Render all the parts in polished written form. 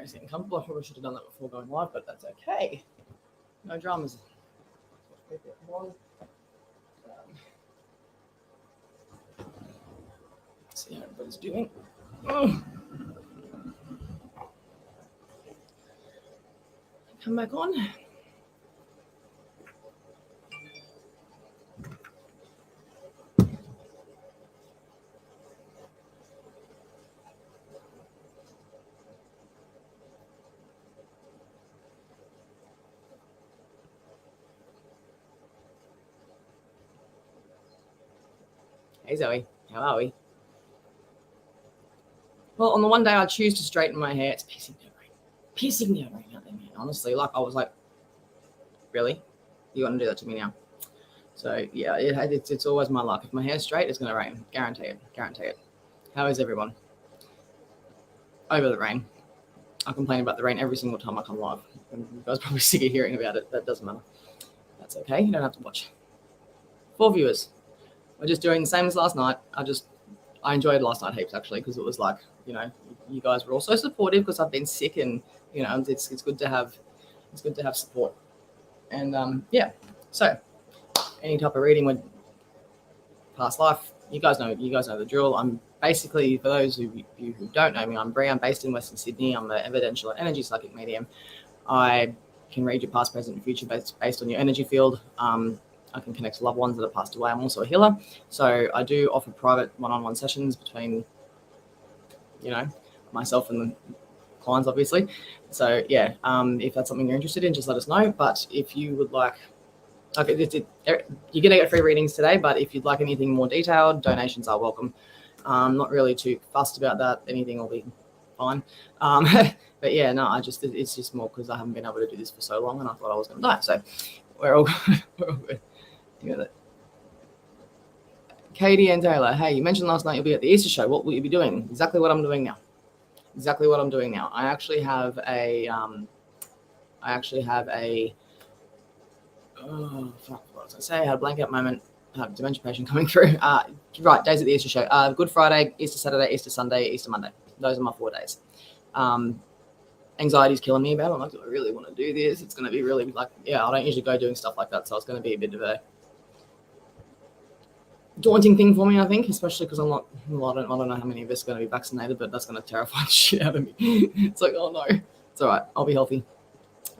Zoe's getting comfortable. I probably should have done that before going live, but that's okay. No dramas. See how everybody's doing. Oh. Come back on. Hey Zoe, how are we? Well, on the one day I choose to straighten my hair, it's pissing down rain out there, man. Honestly, like I was like, really? You want to do that to me now? So yeah, it's always my luck. If my hair's straight, it's going to rain. Guarantee it. How is everyone? Over the rain. I complain about the rain every single time I come live. And you guys are probably sick of hearing about it. That doesn't matter. That's okay. You don't have to watch. 4 viewers. We're just doing the same as last night. I enjoyed last night heaps actually, because it was like, you know, you guys were also supportive because I've been sick, and you know, it's good to have support. And yeah, so any type of reading with past life, you guys know the drill. I'm basically, for those of you who don't know me, I'm Bree. I'm based in Western Sydney. I'm an evidential energy psychic medium. I can read your past, present, and future based on your energy field. I can connect to loved ones that have passed away. I'm also a healer. So I do offer private one-on-one sessions between, you know, myself and the clients, obviously. So yeah, if that's something you're interested in, just let us know. But if you would like, okay, you're going to get free readings today, but if you'd like anything more detailed, donations are welcome. Not really too fussed about that. Anything will be fine. But yeah, no, it's just more because I haven't been able to do this for so long, and I thought I was going to die. So we're all good. You got it. Katie and Taylor, hey, you mentioned last night you'll be at the Easter show. What will you be doing? Exactly what I'm doing now. I actually have a oh fuck, what was I say? I had a blank-out moment. Dementia patient coming through. Right, days at the Easter show. Good Friday, Easter Saturday, Easter Sunday, Easter Monday. Those are my 4 days. Anxiety's killing me about it. I'm like, do I really want to do this? It's going to be really like, yeah, I don't usually go doing stuff like that, so it's going to be a bit of a daunting thing for me, I think, especially because I'm not, well, I don't know how many of us are going to be vaccinated, but that's going to terrify the shit out of me. It's like, oh no, it's all right, I'll be healthy.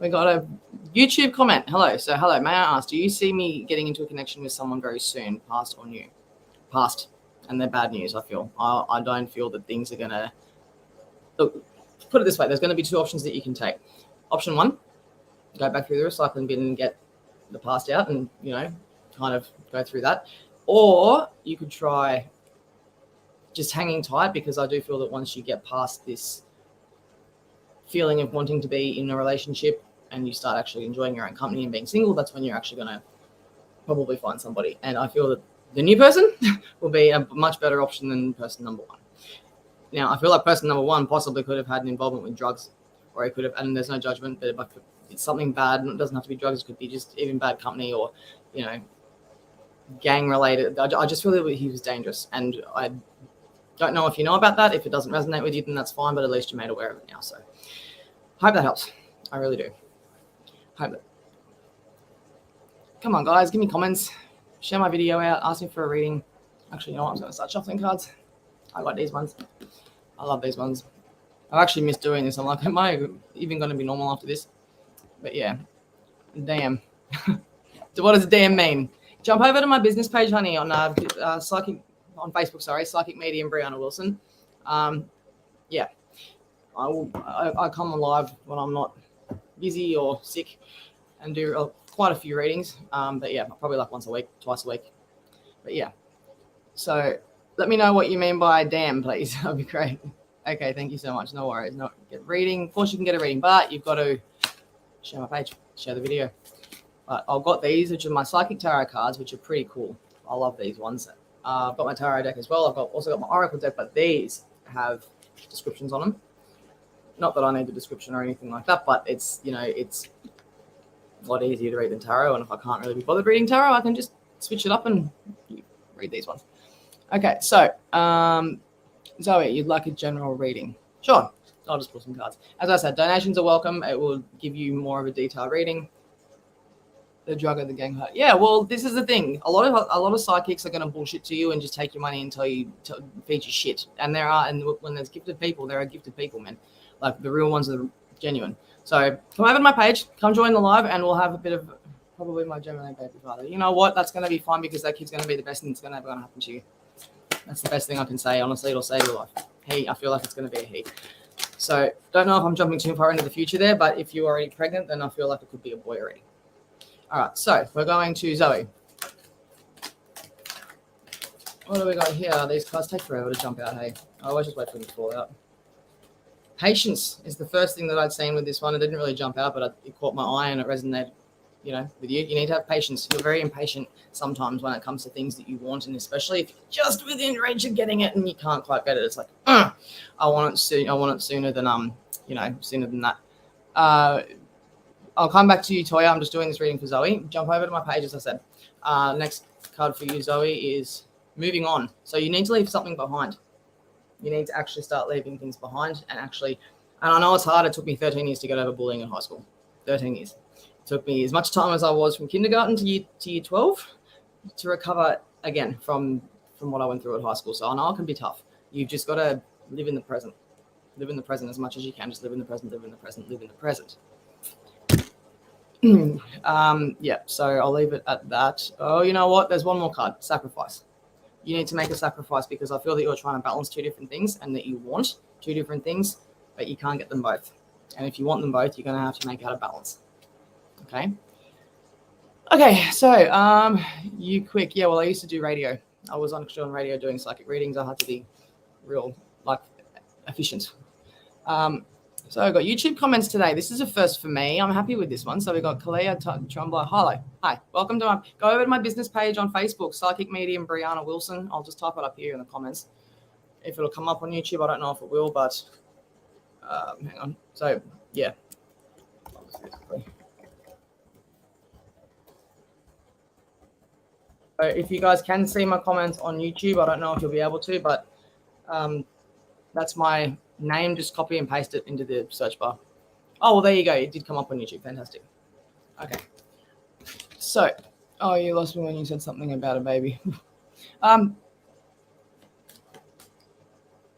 We got a YouTube comment. Hello, may I ask, do you see me getting into a connection with someone very soon, past or new? Past, and they're bad news, I feel. I don't feel that things are going to, look, put it this way, there's going to be 2 options that you can take. Option 1, go back through the recycling bin and get the past out and, you know, kind of go through that. Or you could try just hanging tight, because I do feel that once you get past this feeling of wanting to be in a relationship and you start actually enjoying your own company and being single, that's when you're actually going to probably find somebody. And I feel that the new person will be a much better option than person number 1. Now, I feel like person number 1 possibly could have had an involvement with drugs, or he could have, and there's no judgment, but if it's something bad, and it doesn't have to be drugs, it could be just even bad company or, you know, gang related. I just feel that he was dangerous, and I don't know if you know about that. If it doesn't resonate with you, then that's fine, but at least you're made aware of it now. So hope that helps. I really do. Hope that. Come on, guys, give me comments, share my video out, ask me for a reading. Actually, you know what? I'm going to start shuffling cards. I got these ones. I love these ones. I've actually missed doing this. I'm like, am I even going to be normal after this? But yeah, damn. So what does damn mean? Jump over to my business page, honey, on Psychic on Facebook. Sorry, Psychic Medium Brianna Wilson. Yeah, I come on live when I'm not busy or sick, and do quite a few readings. But yeah, probably like once a week, twice a week. But yeah, so let me know what you mean by damn, please. That'd be great. Okay, thank you so much. No worries. No, get reading. Of course, you can get a reading, but you've got to share my page, share the video. But I've got these, which are my Psychic Tarot cards, which are pretty cool. I love these ones. I've got my Tarot deck as well. I've also got my Oracle deck, but these have descriptions on them. Not that I need a description or anything like that, but it's, you know, it's a lot easier to read than tarot. And if I can't really be bothered reading tarot, I can just switch it up and read these ones. Okay, so Zoe, you'd like a general reading? Sure. I'll just pull some cards. As I said, donations are welcome. It will give you more of a detailed reading. The drug of the gang hurt. Yeah, well, this is the thing. A lot of psychics are going to bullshit to you and just take your money and tell you to feed you shit. And when there's gifted people, there are gifted people, man. Like the real ones are genuine. So come over to my page, come join the live, and we'll have a bit of probably my Gemini baby father. You know what? That's going to be fun because that kid's going to be the best thing that's going to ever happen to you. That's the best thing I can say. Honestly, it'll save your life. I feel like it's going to be a he. So don't know if I'm jumping too far into the future there, but if you're already pregnant, then I feel like it could be a boy already. All right, so we're going to Zoe. What do we got here? These cards take forever to jump out, hey? I always just wait for them to fall out. Patience is the first thing that I'd seen with this one. It didn't really jump out, but it caught my eye and it resonated, with you. You need to have patience. You're very impatient sometimes when it comes to things that you want, and especially if you're just within range of getting it and you can't quite get it. It's like, I want it soon. I want it sooner than sooner than that. I'll come back to you, Toya. I'm just doing this reading for Zoe. Jump over to my page, as I said. Next card for you, Zoe, is moving on. So you need to leave something behind. You need to actually start leaving things behind and I know it's hard. It took me 13 years to get over bullying in high school. 13 years. It took me as much time as I was from kindergarten to year 12 to recover again from what I went through at high school. So I know it can be tough. You've just got to live in the present. Live in the present as much as you can. Just live in the present, live in the present, live in the present. So I'll leave it at that. Oh, you know what? There's one more card. Sacrifice. You need to make a sacrifice because I feel that you're trying to balance two different things and that you want two different things, but you can't get them both. And if you want them both, you're going to have to make out a balance. Okay, so you quick. Yeah, well, I used to do radio. I was actually on radio doing psychic readings. I had to be real, efficient. So I got YouTube comments today. This is a first for me. I'm happy with this one. So we got Kalea Trumbler. Hi. Welcome to go over to my business page on Facebook, Psychic Medium Brianna Wilson. I'll just type it up here in the comments. If it'll come up on YouTube, I don't know if it will, but hang on. So yeah. So if you guys can see my comments on YouTube, I don't know if you'll be able to, but that's my name. Just copy and paste it into the search bar. Oh, well, there you go. It did come up on YouTube. Fantastic. Okay. So, you lost me when you said something about a baby.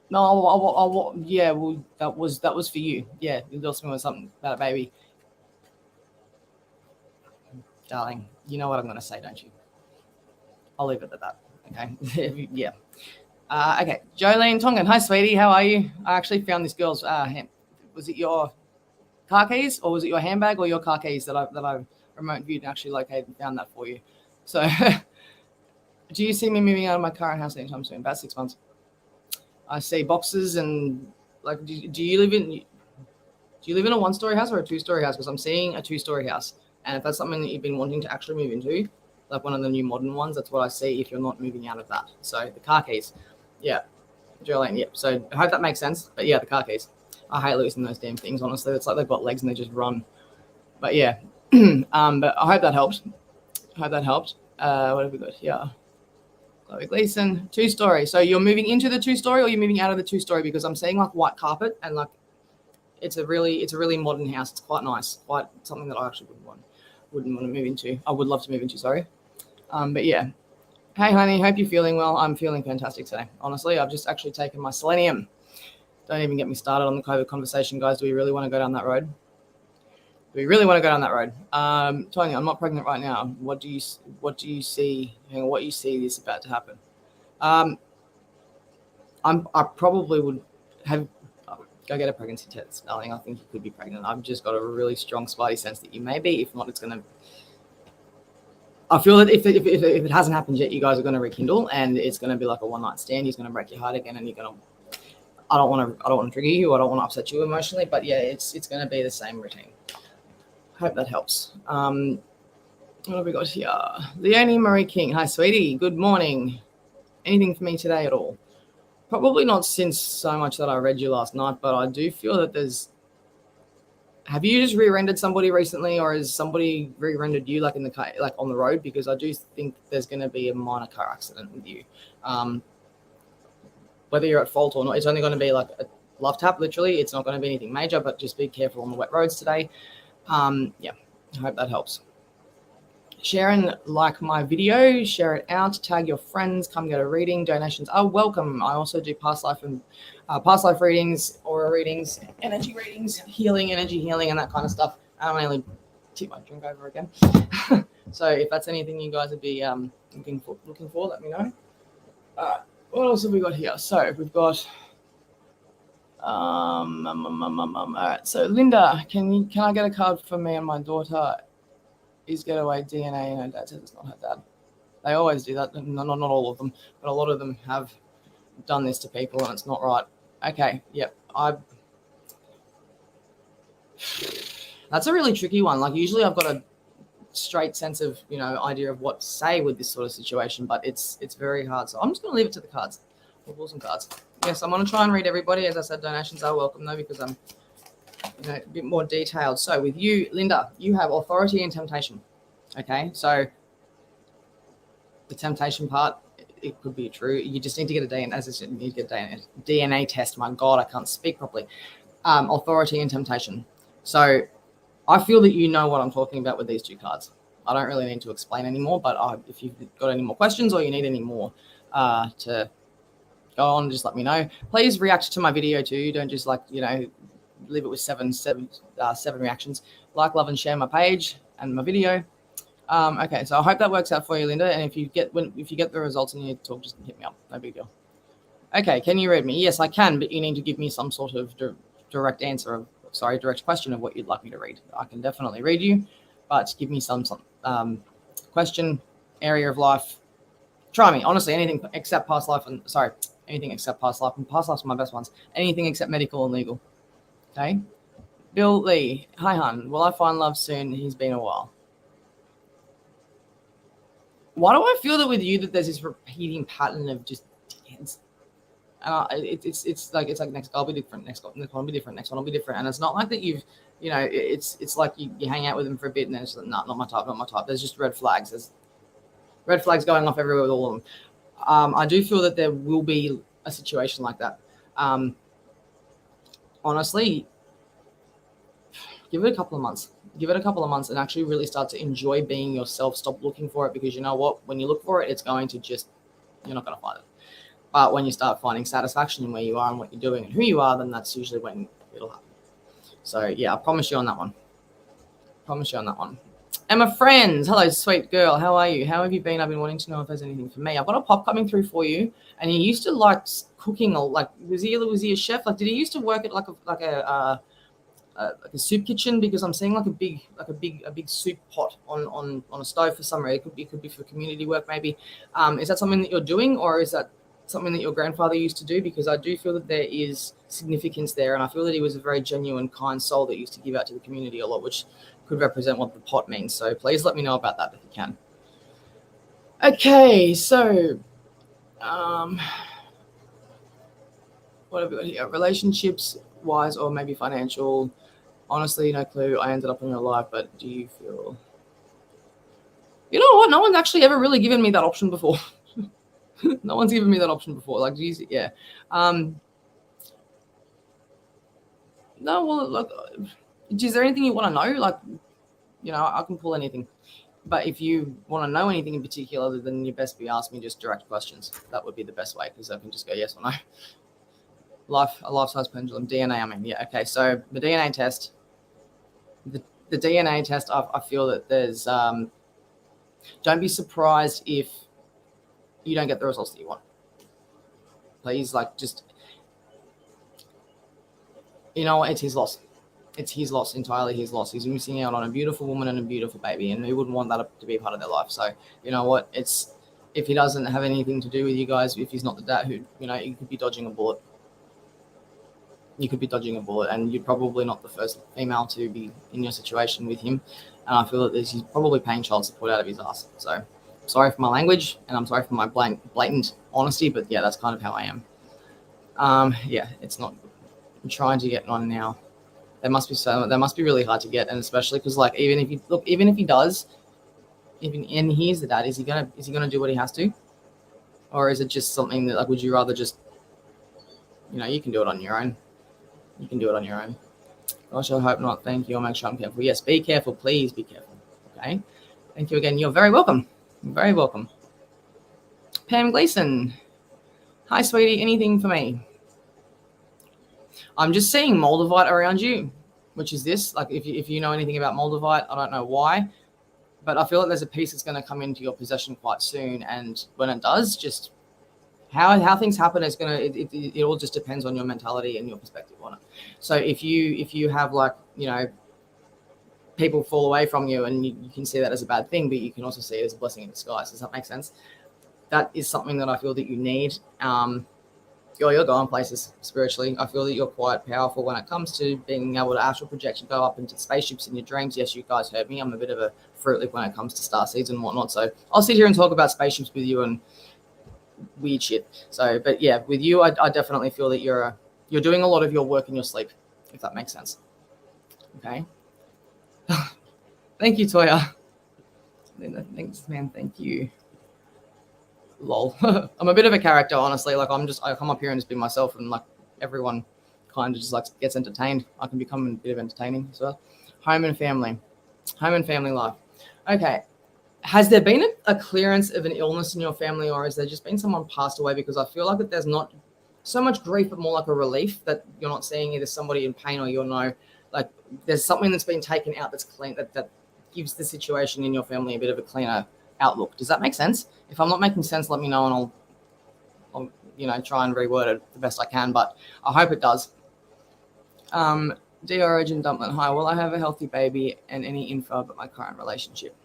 No, yeah, well, that was for you. Yeah, you lost me with something about a baby. Darling, you know what I'm going to say, don't you? I'll leave it at that. Okay. Yeah. Okay. Jolene Tongan. Hi, sweetie. How are you? I actually found this girl's was it your car keys or was it your handbag or your car keys that I remote viewed and actually located and found that for you? So do you see me moving out of my current house anytime soon? About 6 months. I see boxes and do you live in a 1-story house or a 2-story house? Because I'm seeing a 2-story house. And if that's something that you've been wanting to actually move into, like one of the new modern ones, that's what I see if you're not moving out of that. So the car keys. Yeah. Jolene, yeah. So I hope that makes sense. But yeah, the car keys. I hate losing those damn things, honestly. It's like they've got legs and they just run. But yeah. But I hope that helped. What have we got here? Chloe Gleason, 2-story. So you're moving into the 2-story or you're moving out of the 2-story? Because I'm seeing white carpet and it's a really modern house. It's quite nice. Quite something that I actually wouldn't want to move into. I would love to move into, sorry. But yeah. Hey, honey, hope you're feeling well. I'm feeling fantastic today. Honestly, I've just actually taken my selenium. Don't even get me started on the COVID conversation, guys. Do we really want to go down that road? Tony, I'm not pregnant right now. What do you see? Hang on, what you see is about to happen? I probably would have go get a pregnancy test, darling. I think you could be pregnant. I've just got a really strong spidey sense that you may be. If not, it's gonna. I feel that if it hasn't happened yet, you guys are going to rekindle, and it's going to be like a one-night stand. He's going to break your heart again, and you're going to. I don't want to trigger you. I don't want to upset you emotionally, but yeah, it's going to be the same routine. Hope that helps. What have we got here? Leonie Marie King. Hi, sweetie. Good morning. Anything for me today at all? Probably not since so much that I read you last night, but I do feel that there's. Have you just rear-ended somebody recently, or has somebody rear-ended you, like in the car, like on the road? Because I do think there's going to be a minor car accident with you. Whether you're at fault or not, it's only going to be like love tap, literally. It's not going to be anything major, but just be careful on the wet roads today. Yeah, I hope that helps. Share and like my video, share it out, tag your friends, come get a reading. Donations are welcome. I also do past life readings, aura readings, energy readings, energy healing, and that kind of stuff. I don't really tip my drink over again. So if that's anything you guys would be looking for, let me know. What else have we got here? So we've got all right. So Linda, can I get a card for me and my daughter? Is getaway DNA, and her dad says it's not her dad. They always do that. Not all of them, but a lot of them have done this to people, and it's not right. Okay, yep. That's a really tricky one. Like usually I've got a straight sense of, idea of what to say with this sort of situation, but it's very hard. So I'm just going to leave it to the cards. We'll pull some cards. Yes, I'm going to try and read everybody. As I said, donations are welcome though, because I'm a bit more detailed. So with you, Linda, you have authority and temptation. Okay, so the temptation part, it could be true. You just need to get a DNA, as I said, you need to get a DNA test. My God, I can't speak properly. Authority and temptation. So I feel that you know what I'm talking about with these two cards. I don't really need to explain anymore, but if you've got any more questions or you need any more to go on, just let me know. Please react to my video too. Don't just leave it with seven reactions. Like, love, and share my page and my video. Okay, so I hope that works out for you, Linda. And if you get the results and you need to talk, just hit me up. No big deal. Okay, can you read me? Yes, I can, but you need to give me some sort of direct question of what you'd like me to read. I can definitely read you, but give me some question, area of life. Try me, honestly, anything except past life anything except past life. And past life's my best ones. Anything except medical and legal. Okay. Bill Lee, hi hun. Will I find love soon? He's been a while. Why do I feel that with you that there's this repeating pattern of just dance? It's like next I'll be different, next one will be different, next one will be different, and it's not like that you've it's like you hang out with them for a bit and then it's like, no, not my type. There's just red flags. There's red flags going off everywhere with all of them. I do feel that there will be a situation like that. Honestly, give it a couple of months. Give it a couple of months and actually really start to enjoy being yourself. Stop looking for it, because you know what? When you look for it, it's going to you're not going to find it. But when you start finding satisfaction in where you are and what you're doing and who you are, then that's usually when it'll happen. So yeah, I promise you on that one. Emma Friends, hello, sweet girl. How are you? How have you been? I've been wanting to know if there's anything for me. I've got a pop coming through for you. And he used to like cooking, or like was he a chef? Like, did he used to work at like a soup kitchen? Because I'm seeing like a big soup pot on a stove for some reason. It could be for community work maybe. Is that something that you're doing, or is that something that your grandfather used to do? Because I do feel that there is significance there, and I feel that he was a very genuine, kind soul that used to give out to the community a lot, which could represent what the pot means. So please let me know about that if you can. Okay, so what have we got here? Relationships wise or maybe financial. Honestly, no clue. I ended up in your life, but do you feel... You know what? No one's actually ever really given me that option before. No one's given me that option before. Like, geez, yeah. No, well, look, is there anything you want to know? Like, I can pull anything. But if you want to know anything in particular, then you best be asking me just direct questions. That would be the best way, because I can just go yes or no. A life-size pendulum, DNA, I mean, yeah, okay. So the DNA test, the DNA test, I feel that there's, don't be surprised if you don't get the results that you want. Please, just, it's his loss. It's his loss, entirely his loss. He's missing out on a beautiful woman and a beautiful baby, and he wouldn't want that to be a part of their life. So, you know what? If he doesn't have anything to do with you guys, if he's not the dad who, you could be dodging a bullet. And you're probably not the first female to be in your situation with him. And I feel that he's probably paying child support out of his ass. So I'm sorry for my language, and I'm sorry for my blatant honesty, but yeah, that's kind of how I am. Yeah, it's not good. I'm trying to get on now. That must be really hard to get, and especially because even if he does, and he is the dad, is he gonna do what he has to, or is it just something that would you rather just, you can do it on your own? You can do it on your own. Gosh, I hope not. Thank you. I'll make sure I'm careful. Yes, be careful. Please be careful. Okay. Thank you again. You're very welcome. Very welcome. Pam Gleason. Hi, sweetie. Anything for me? I'm just seeing Moldavite around you, which is this. Like, if you know anything about Moldavite, I don't know why, but I feel like there's a piece that's going to come into your possession quite soon. And when it does, just how things happen is going to, it all just depends on your mentality and your perspective on it. So if you have, like, you know, people fall away from you, and you can see that as a bad thing, but you can also see it as a blessing in disguise. Does that make sense? That is something that I feel that you need. You're going places spiritually. I feel that you're quite powerful when it comes to being able to astral project and go up into spaceships in your dreams. Yes, you guys heard me. I'm a bit of a fruit loop when it comes to starseeds and whatnot. So I'll sit here and talk about spaceships with you and weird shit. So, but yeah, with you, I definitely feel that you're doing a lot of your work in your sleep, if that makes sense. Okay. Thank you, Toya. Thanks, man. Thank you. Lol. I'm a bit of a character, honestly. Like, I come up here and just be myself, and like everyone kind of just like gets entertained. I can become a bit of entertaining as well. Home and family life. Okay. Has there been a clearance of an illness in your family, or has there just been someone passed away? Because I feel like that there's not so much grief, but more like a relief that you're not seeing either somebody in pain, or you'll know, like, there's something that's been taken out that's clean, that gives the situation in your family a bit of a cleaner outlook. Does that make sense? If I'm not making sense, let me know, and I'll you know, try and reword it the best I can, but I hope it does. D Origin Dumpling. Hi, will I have a healthy baby, and any info about my current relationship?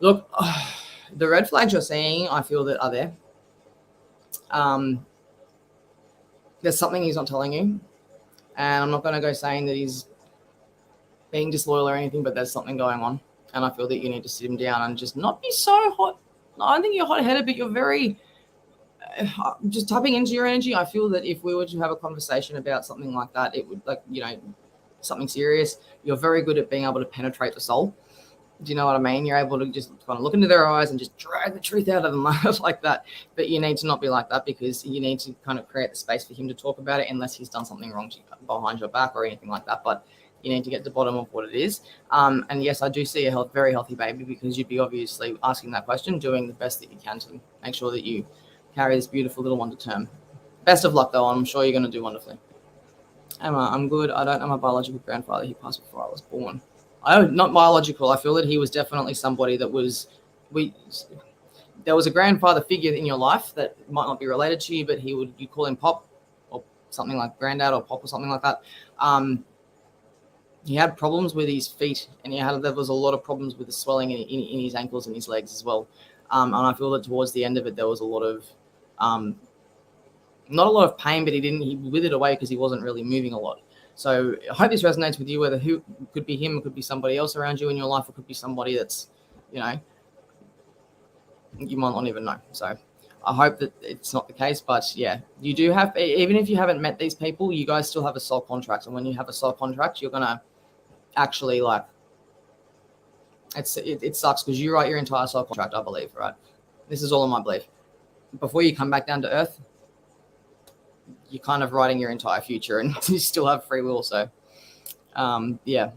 Look, the red flags you're seeing, I feel that are there. There's something he's not telling you, and I'm not going to go saying that he's being disloyal or anything, but there's something going on, and I feel that you need to sit him down and just not be so hot. I don't think you're hot-headed, but you're very just tapping into your energy. I feel that if we were to have a conversation about something like that, it would, like, you know, something serious. You're very good at being able to penetrate the soul. Do you know what I mean? You're able to just kind of look into their eyes and just drag the truth out of them like that. But you need to not be like that, because you need to kind of create the space for him to talk about it, unless he's done something wrong to you behind your back or anything like that. But you need to get to the bottom of what it is. And yes, I do see a very healthy baby, because you'd be obviously asking that question, doing the best that you can to make sure that you carry this beautiful little one to term. Best of luck, though. I'm sure you're going to do wonderfully. Emma, I'm good. I don't know my biological grandfather. He passed before I was born. Not biological. I feel that he was definitely somebody that was, there was a grandfather figure in your life that might not be related to you, but you call him Pop, or something like Granddad or Pop or something like that. He had problems with his feet, and there was a lot of problems with the swelling in his ankles and his legs as well. And I feel that towards the end of it, there was a lot of, not a lot of pain, but he withered away because he wasn't really moving a lot. So I hope this resonates with you, whether who could be him, it could be somebody else around you in your life, it could be somebody that's, you know, you might not even know. So I hope that it's not the case, but yeah, you do have, even if you haven't met these people, you guys still have a soul contract. And when you have a soul contract, you're going to actually, like, it sucks because you write your entire soul contract, I believe, right? This is all in my belief. Before you come back down to earth, you're kind of writing your entire future, and you still have free will. So, yeah,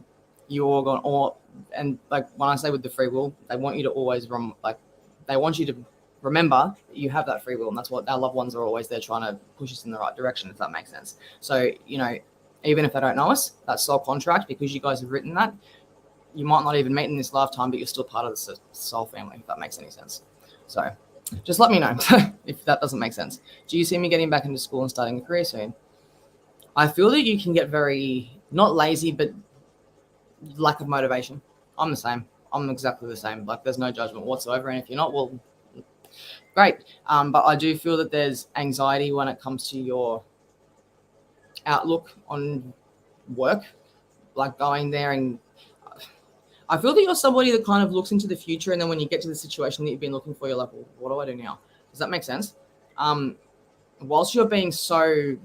you all gone and like when I say with the free will, they want you to always they want you to remember that you have that free will, and that's what our loved ones are always there trying to push us in the right direction, if that makes sense. So, you know, even if they don't know us, that soul contract, because you guys have written that, you might not even meet in this lifetime, but you're still part of the soul family, if that makes any sense. So just let me know if that doesn't make sense. Do you see me getting back into school and starting a career soon? I feel that you can get very, not lazy, but lack of motivation. I'm the same. I'm exactly the same. Like, there's no judgment whatsoever. And if you're not, well, great. But I do feel that there's anxiety when it comes to your outlook on work, like going there, and I feel that you're somebody that kind of looks into the future, and then when you get to the situation that you've been looking for, you're like, well, what do I do now? Does that make sense? Whilst you're being so,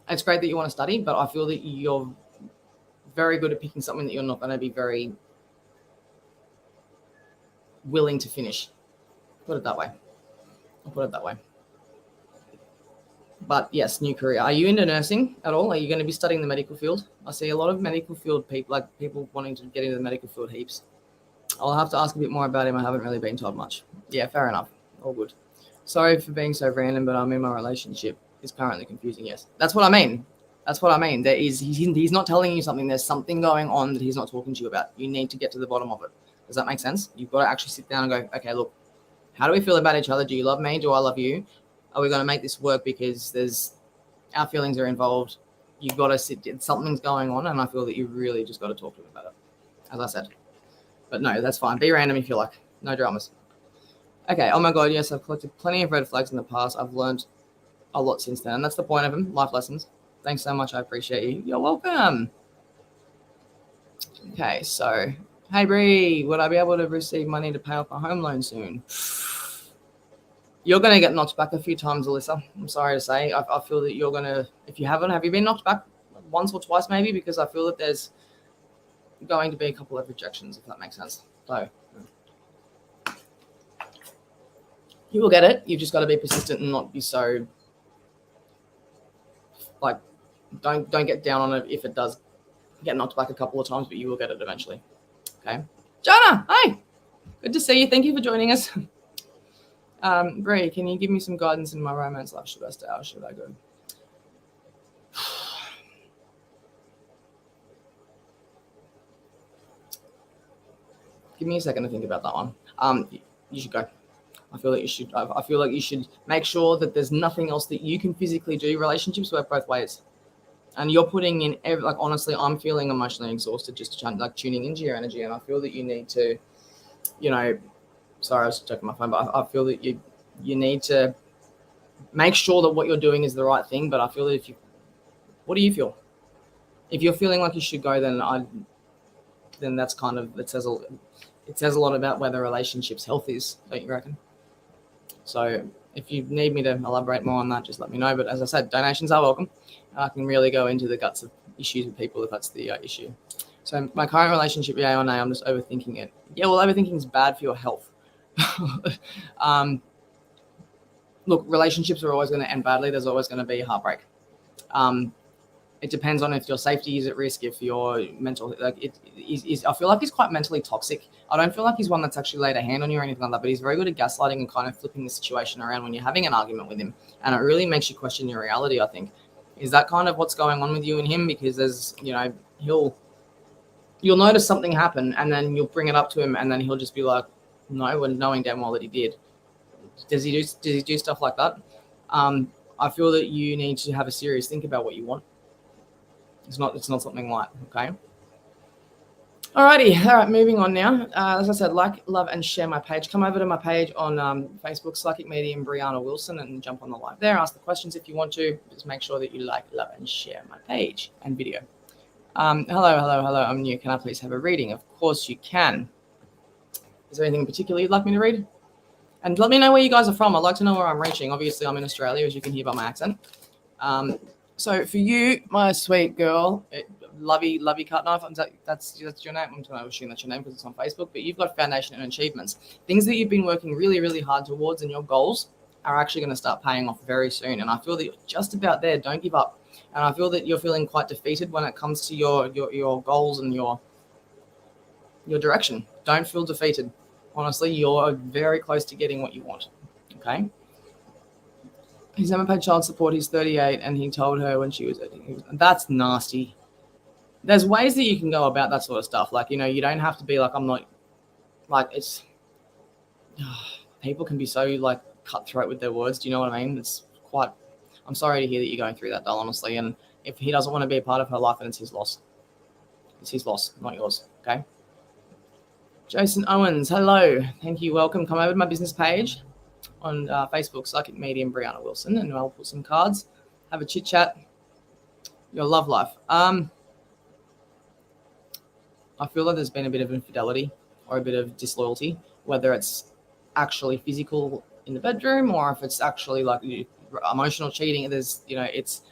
it's great that you want to study, but I feel that you're very good at picking something that you're not going to be very willing to finish. Put it that way. I'll put it that way. But yes, new career. Are you into nursing at all? Are you going to be studying the medical field? I see a lot of medical field people, like people wanting to get into the medical field heaps. I'll have to ask a bit more about him. I haven't really been told much. Yeah, fair enough. All good. Sorry for being so random, but I'm in my relationship. It's currently confusing. Yes, that's what I mean. That's what I mean. He's not telling you something. There's something going on that he's not talking to you about. You need to get to the bottom of it. Does that make sense? You've got to actually sit down and go, okay, look, how do we feel about each other? Do you love me? Do I love you? Are we going to make this work? Because our feelings are involved. You've got to sit. Something's going on, and I feel that you really just got to talk to him about it, as I said. But no, that's fine. Be random if you like. No dramas. Okay. Oh my God. Yes, I've collected plenty of red flags in the past. I've learned a lot since then, and that's the point of them. Life lessons. Thanks so much. I appreciate you. You're welcome. Okay. So, hey Bree, would I be able to receive money to pay off a home loan soon? You're going to get knocked back a few times, Alyssa. I'm sorry to say. I feel that you're going to, if you haven't, have you been knocked back once or twice maybe? Because I feel that there's going to be a couple of rejections, if that makes sense. So you will get it. You've just got to be persistent and not be so, like, don't get down on it if it does get knocked back a couple of times, but you will get it eventually. Okay. Jonah, hi. Good to see you. Thank you for joining us. Bree, can you give me some guidance in my romance life? Should I stay or should I go? Give me a second to think about that one. You should go. I feel like you should. I feel like you should make sure that there's nothing else that you can physically do. Relationships work both ways, and you're putting in like honestly, I'm feeling emotionally exhausted just like tuning into your energy, and I feel that you need to, sorry, I was checking my phone, but I feel that you need to make sure that what you're doing is the right thing. But I feel that what do you feel? If you're feeling like you should go, then that's kind of, it says a lot about where the relationship's health is, don't you reckon? So if you need me to elaborate more on that, just let me know. But as I said, donations are welcome. I can really go into the guts of issues with people if that's the issue. So my current relationship, yeah or nay, I'm just overthinking it. Yeah, well, overthinking is bad for your health. Look, relationships are always going to end badly. There's always going to be heartbreak. It depends on if your safety is at risk, if your mental, like I feel like he's quite mentally toxic. I don't feel like he's one that's actually laid a hand on you or anything like that, but he's very good at gaslighting and kind of flipping the situation around when you're having an argument with him. And it really makes you question your reality, I think. Is that kind of what's going on with you and him? Because there's, you'll notice something happen and then you'll bring it up to him and then he'll just be like, no, when knowing damn well that he did. Does he do stuff like that? I feel that you need to have a serious think about what you want. It's not something light, okay? Alrighty, all right, moving on now. As I said, like, love, and share my page. Come over to my page on Facebook, Psychic Medium Brianna Wilson, and jump on the live there. Ask the questions if you want to. Just make sure that you like, love, and share my page and video. Hello, I'm new. Can I please have a reading? Of course you can. Is there anything in particular you'd like me to read? And let me know where you guys are from. I'd like to know where I'm reaching. Obviously, I'm in Australia, as you can hear by my accent. So for you, my sweet girl, Lovey Cut Knife, that's your name. I'm going to assume that's your name because it's on Facebook. But you've got foundation and achievements. Things that you've been working really, really hard towards, and your goals are actually going to start paying off very soon. And I feel that you're just about there. Don't give up. And I feel that you're feeling quite defeated when it comes to your goals and your direction. Don't feel defeated. Honestly, you're very close to getting what you want. Okay. He's never paid child support. He's 38, and he told her when she was 18. That's nasty. There's ways that you can go about that sort of stuff. Like, you don't have to be like, I'm not, like, it's, people can be so, like, cutthroat with their words. Do you know what I mean? It's quite, I'm sorry to hear that you're going through that, doll, honestly. And if he doesn't want to be a part of her life, then it's his loss. It's his loss, not yours. Okay. Jason Owens, hello. Thank you. Welcome. Come over to my business page on Facebook, Psychic Medium Brianna Wilson, and I'll put some cards, have a chit chat. Your love life. I feel like there's been a bit of infidelity or a bit of disloyalty, whether it's actually physical in the bedroom or if it's actually like emotional cheating. There's, if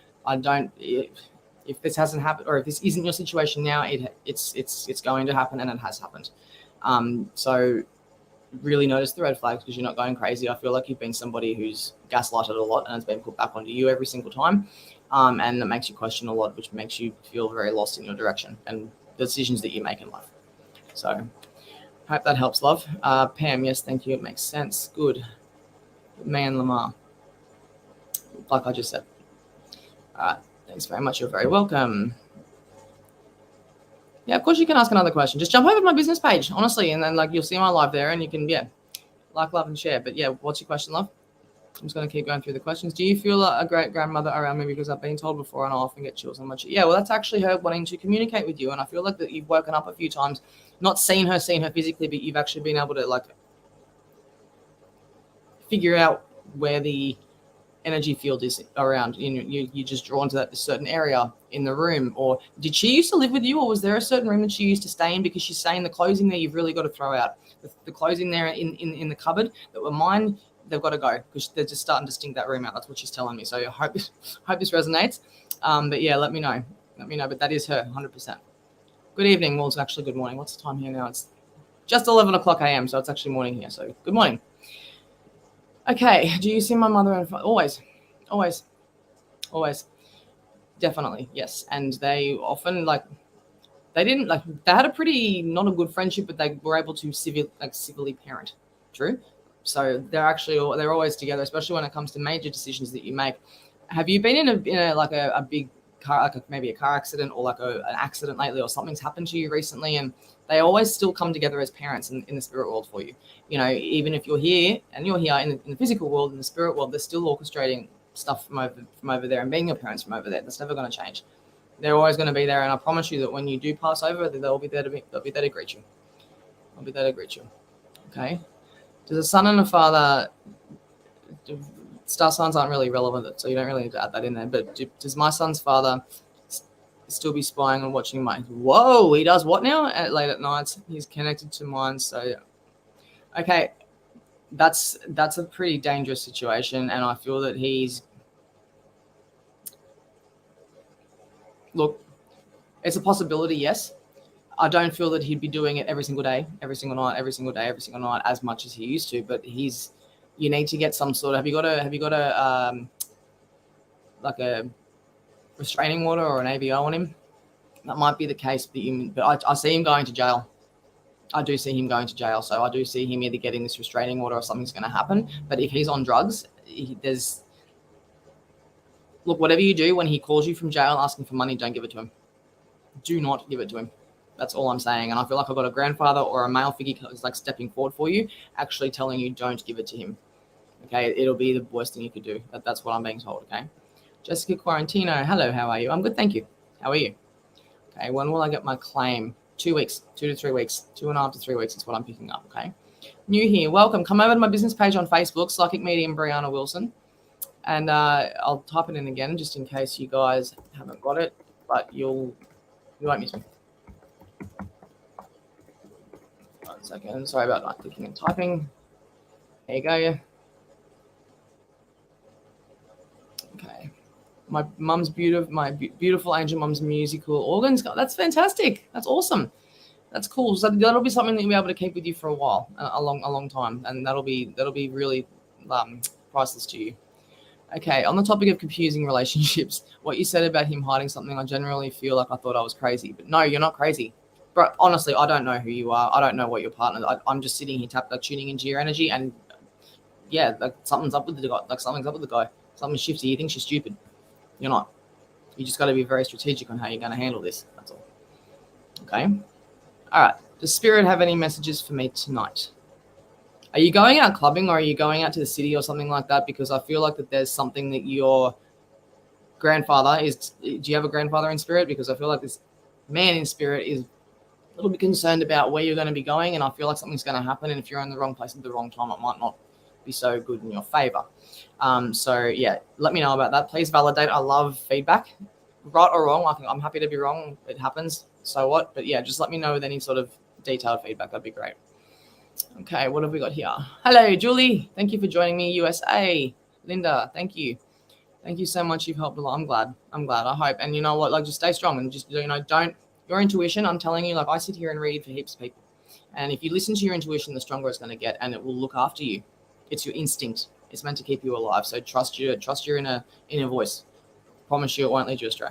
this hasn't happened or if this isn't your situation now, it's going to happen, and it has happened. So really notice the red flags because you're not going crazy. I feel like you've been somebody who's gaslighted a lot and it's been put back onto you every single time. And that makes you question a lot, which makes you feel very lost in your direction and the decisions that you make in life. So hope that helps, love. Pam, yes, thank you. It makes sense. Good. Man Lamar, like I just said. All right. Thanks very much. You're very welcome. Yeah, of course you can ask another question. Just jump over to my business page, honestly, and then like you'll see my live there and you can, like, love, and share. But yeah, what's your question, love? I'm just going to keep going through the questions. Do you feel a great grandmother around me? Because I've been told before and I often get chills on my cheek. Yeah, well, that's actually her wanting to communicate with you. And I feel like that you've woken up a few times, not seen her physically, but you've actually been able to like figure out where the energy field is around. You're just drawn to that certain area in the room. Or did she used to live with you, or was there a certain room that she used to stay in? Because she's saying the clothes in there you've really got to throw out. The clothes in there in the cupboard that were mine, they've got to go because they're just starting to stink that room out. That's what she's telling me. So I hope this resonates. But yeah, let me know. But that is her 100%. Good evening. Well, it's actually good morning. What's the time here now? It's just 11 o'clock a.m. So it's actually morning here. So good morning. Okay. Do you see my mother and father? Always. Definitely. Yes. And they often they had a pretty not a good friendship, but they were able to civilly parent. True. So they're always together, especially when it comes to major decisions that you make. Have you been in a big car, maybe a car accident or an accident lately, or something's happened to you recently, and they always still come together as parents in the spirit world for you. Even if you're here and you're here in the physical world, in the spirit world, they're still orchestrating stuff from over there and being your parents from over there. That's never going to change. They're always going to be there, and I promise you that when you do pass over, they'll be there to greet you. I'll be there to greet you. Okay. Does a son and a father? Star signs aren't really relevant, so you don't really need to add that in there. But does my son's father still be spying and watching my? Whoa, he does what now? Late at nights, he's connected to mine. So, okay, that's a pretty dangerous situation, and I feel that look, it's a possibility, yes. I don't feel that he'd be doing it every single day, every single night, every single day, every single night as much as he used to. But you need to get some sort of. Have you got a like a restraining order or an ABO on him? That might be the case, but I see him going to jail. I do see him going to jail, so I do see him either getting this restraining order or something's going to happen. But if he's on drugs, look, whatever you do when he calls you from jail asking for money, don't give it to him. Do not give it to him. That's all I'm saying. And I feel like I've got a grandfather or a male figure who's stepping forward for you, actually telling you don't give it to him. Okay, it'll be the worst thing you could do. That's what I'm being told. Okay, Jessica Quarantino, hello, how are you? I'm good, thank you. How are you? Okay, when will I get my claim? 2 weeks, 2 to 3 weeks, 2.5 to 3 weeks is what I'm picking up. Okay, new here, welcome. Come over to my business page on Facebook, Psychic Medium Brianna Wilson, and I'll type it in again just in case you guys haven't got it, but you won't miss me. 1 second. Sorry about not clicking and typing. There you go. Okay. My beautiful angel mum's musical organs. That's fantastic. That's awesome. That's cool. So that'll be something that you'll be able to keep with you for a while, a long time, and that'll be really priceless to you. Okay. On the topic of confusing relationships, what you said about him hiding something, I generally feel like I thought I was crazy, but no, you're not crazy. But honestly, I don't know who you are. I don't know what your partner. I'm just sitting here tuning into your energy, and yeah, something's up with the guy. Something's up with the guy. Something's shifty. You think she's stupid. You're not. You just got to be very strategic on how you're going to handle this. That's all. Okay. All right. Does Spirit have any messages for me tonight? Are you going out clubbing, or are you going out to the city or something like that? Because I feel like that there's something that your grandfather is. Do you have a grandfather in spirit? Because I feel like this man in spirit is a little bit concerned about where you're going to be going, and I feel like something's going to happen, and if you're in the wrong place at the wrong time, it might not be so good in your favor. So yeah, let me know about that. Please validate. I love feedback, right or wrong. I'm happy to be wrong. It happens. So what? But yeah, just let me know with any sort of detailed feedback. That'd be great. Okay, what have we got here? Hello, Julie. Thank you for joining me. USA. Linda, thank you. Thank you so much. You've helped a lot. I'm glad. I hope. And you know what? Just stay strong and just don't. Your intuition, I'm telling you, I sit here and read for heaps of people. And if you listen to your intuition, the stronger it's going to get, and it will look after you. It's your instinct. It's meant to keep you alive. So trust your inner voice. Promise you it won't lead you astray.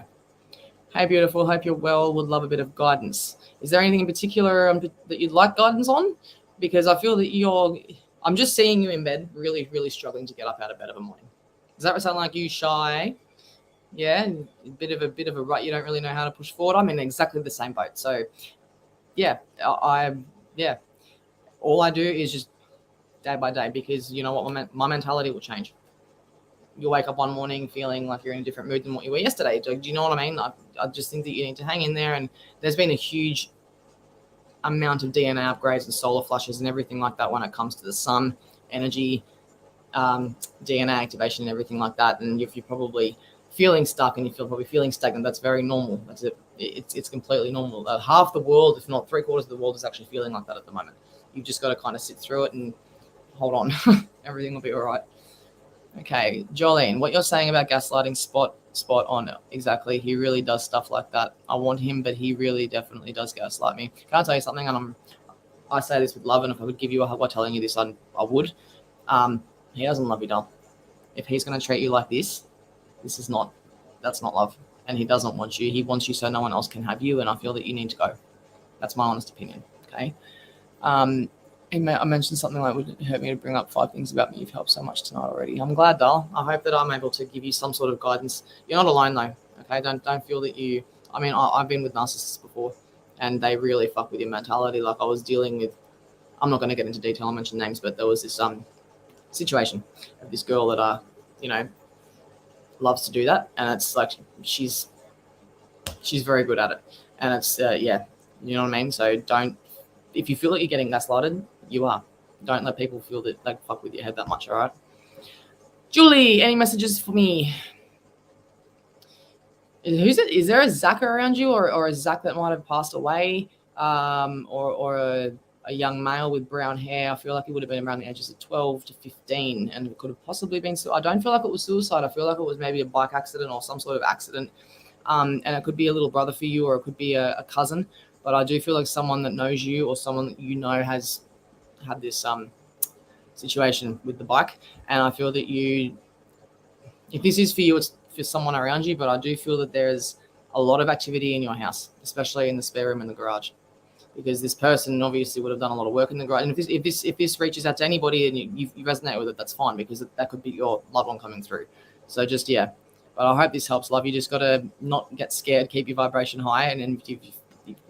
Hey, beautiful. Hope you're well. Would love a bit of guidance. Is there anything in particular that you'd like guidance on? Because I feel that I'm just seeing you in bed, really, really struggling to get up out of bed of a morning. Does that sound like you shy? Yeah, a bit of a rut. You don't really know how to push forward. I'm in exactly the same boat. So, yeah, all I do is just day by day, because you know what, my mentality will change. You'll wake up one morning feeling like you're in a different mood than what you were yesterday. Do you know what I mean? I just think that you need to hang in there. And there's been a huge amount of DNA upgrades and solar flushes and everything like that when it comes to the sun, energy, DNA activation and everything like that. And if you're probably feeling stuck and probably feeling stagnant, that's very normal. That's it. It's completely normal. Half the world, if not 3/4 of the world, is actually feeling like that at the moment. You've just got to kind of sit through it and hold on. Everything will be all right. Okay, Jolene, what you're saying about gaslighting, spot on. Exactly. He really does stuff like that. I want him, but he really definitely does gaslight me. Can I tell you something? And I say this with love, and if I could give you a hug while telling you this, I would. He doesn't love you, doll. If he's going to treat you like this, that's not love. And he doesn't want you. He wants you so no one else can have you, and I feel that you need to go. That's my honest opinion, okay? I mentioned something like, would it hurt me to bring up 5 things about me? You've helped so much tonight already. I'm glad, doll. I hope that I'm able to give you some sort of guidance. You're not alone, though, okay? Don't feel that you... I mean, I've been with narcissists before, and they really fuck with your mentality. Like, I was dealing with... I'm not going to get into detail. I'll mention names, but there was this situation of this girl that, loves to do that. And it's like, she's very good at it. And it's, yeah, you know what I mean? So if you feel like you're getting gaslighted, you are. Don't let people feel that they fuck with your head that much, all right? Julie, any messages for me? Who's it? Is there a Zach around you, or a Zach that might have passed away, or a young male with brown hair? I feel like he would have been around the ages of 12 to 15, and it could have possibly been. I don't feel like it was suicide. I feel like it was maybe a bike accident or some sort of accident, and it could be a little brother for you, or it could be a cousin. But I do feel like someone that knows you, or someone that you know has had this situation with the bike. And I feel that if this is for you, it's for someone around you, but I do feel that there's a lot of activity in your house, especially in the spare room and the garage, because this person obviously would have done a lot of work in the garage. And if this reaches out to anybody and you resonate with it, that's fine, because that could be your loved one coming through. So just, yeah, but I hope this helps, love. You just got to not get scared, keep your vibration high. And then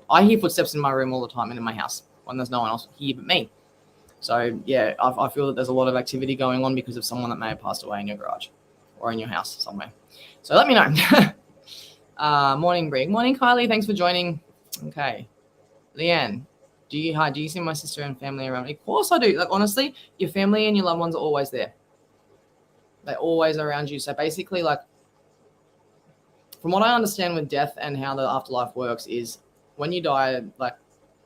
I hear footsteps in my room all the time and in my house when there's no one else here but me. So, yeah, I feel that there's a lot of activity going on because of someone that may have passed away in your garage or in your house somewhere. So let me know. Morning, Bree. Morning, Kylie. Thanks for joining. Okay. Leanne, do you see my sister and family around? Of course I do. Like, honestly, your family and your loved ones are always there. They're always around you. So basically, like, from what I understand with death and how the afterlife works is when you die, like,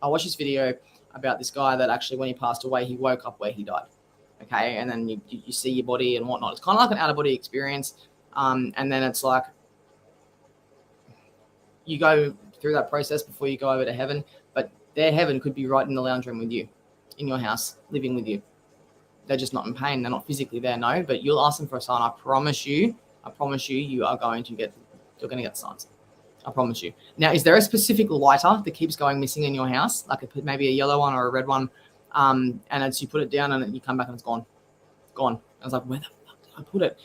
I watched this video about this guy that actually, when he passed away, he woke up where he died. Okay. And then you see your body and whatnot. It's kind of like an out-of-body experience. And then it's like you go through that process before you go over to heaven, but their heaven could be right in the lounge room with you, in your house, living with you. They're just not in pain. They're not physically there, no, but you'll ask them for a sign. I promise you, you are going to get, you're going to get signs. I promise you. Now, is there a specific lighter that keeps going missing in your house? Like maybe a yellow one or a red one. And it's, you put it down and you come back and it's gone. Gone. I was like, where the fuck did I put it?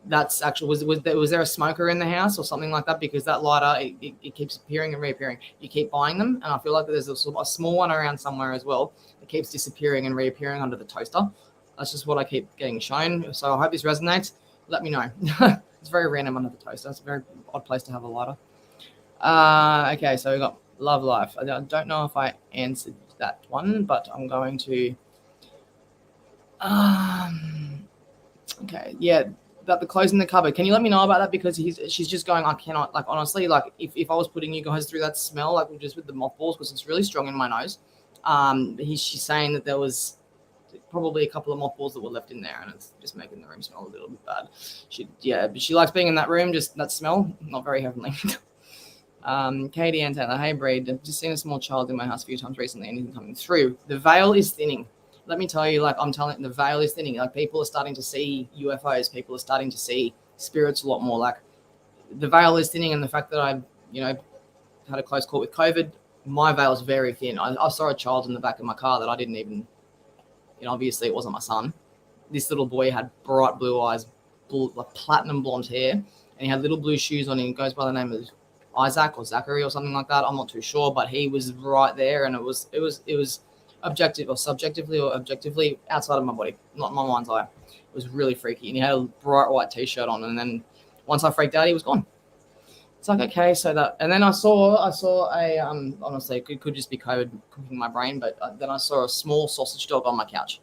That's actually, was there a smoker in the house or something like that? Because that lighter, it keeps appearing and reappearing. You keep buying them. And I feel like there's a small one around somewhere as well. It keeps disappearing and reappearing under the toaster. That's just what I keep getting shown. So I hope this resonates. Let me know. It's very random under the toaster. It's a very odd place to have a lighter. Okay, so we got love life. I don't know if I answered that one, but I'm going to. Okay, yeah, about the closing the cupboard. Can you let me know about that? Because she's just going, I cannot, like, honestly, like, if I was putting you guys through that smell, like, just with the mothballs, because it's really strong in my nose. She's saying that there was probably a couple of mothballs that were left in there, and it's just making the room smell a little bit bad. But she likes being in that room. Just that smell, not very heavenly. Katie and Taylor, hey Bree, I've just seen a small child in my house a few times recently. Anything coming through? The veil is thinning. Let me tell you, like I'm telling, the veil is thinning. Like people are starting to see UFOs. People are starting to see spirits a lot more. Like the veil is thinning, and the fact that I, had a close call with COVID, my veil is very thin. I saw a child in the back of my car that I didn't even, obviously it wasn't my son. This little boy had bright blue eyes, like platinum blonde hair, and he had little blue shoes on. And he goes by the name of Isaac or Zachary or something like that. I'm not too sure, but he was right there, and it was objective or subjectively or objectively outside of my body, not my mind's eye. It was really freaky, and he had a bright white t-shirt on. And then once I freaked out, he was gone. It's like, okay, so that, and then I saw a honestly, it could just be COVID cooking my brain, but then I saw a small sausage dog on my couch.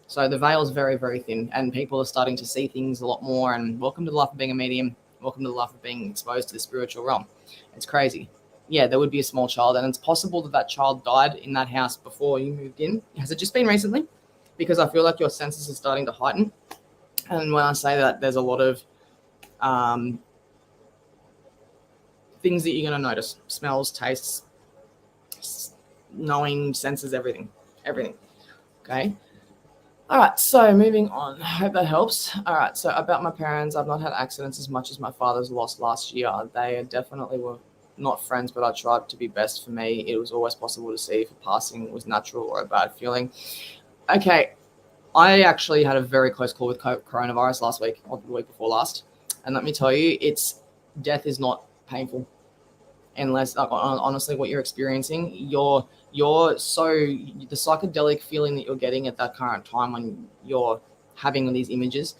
So the veil is very, very thin, and people are starting to see things a lot more. And welcome to the life of being a medium. Welcome to the life of being exposed to the spiritual realm. It's crazy. Yeah, there would be a small child, and it's possible that that child died in that house before you moved in. Has it just been recently? Because I feel like your senses are starting to heighten. And when I say that, there's a lot of things that you're going to notice: smells, tastes, knowing, senses, everything. Okay. All right, so moving on. I hope that helps. All right, so about my parents, I've not had accidents as much as my father's lost last year. They definitely were not friends, but I tried to be best for me. It was always possible to see if a passing was natural or a bad feeling. Okay, I actually had a very close call with coronavirus last week, or the week before last. And let me tell you, death is not painful. Unless, like, honestly, what you're experiencing, you're so the psychedelic feeling that you're getting at that current time when you're having these images,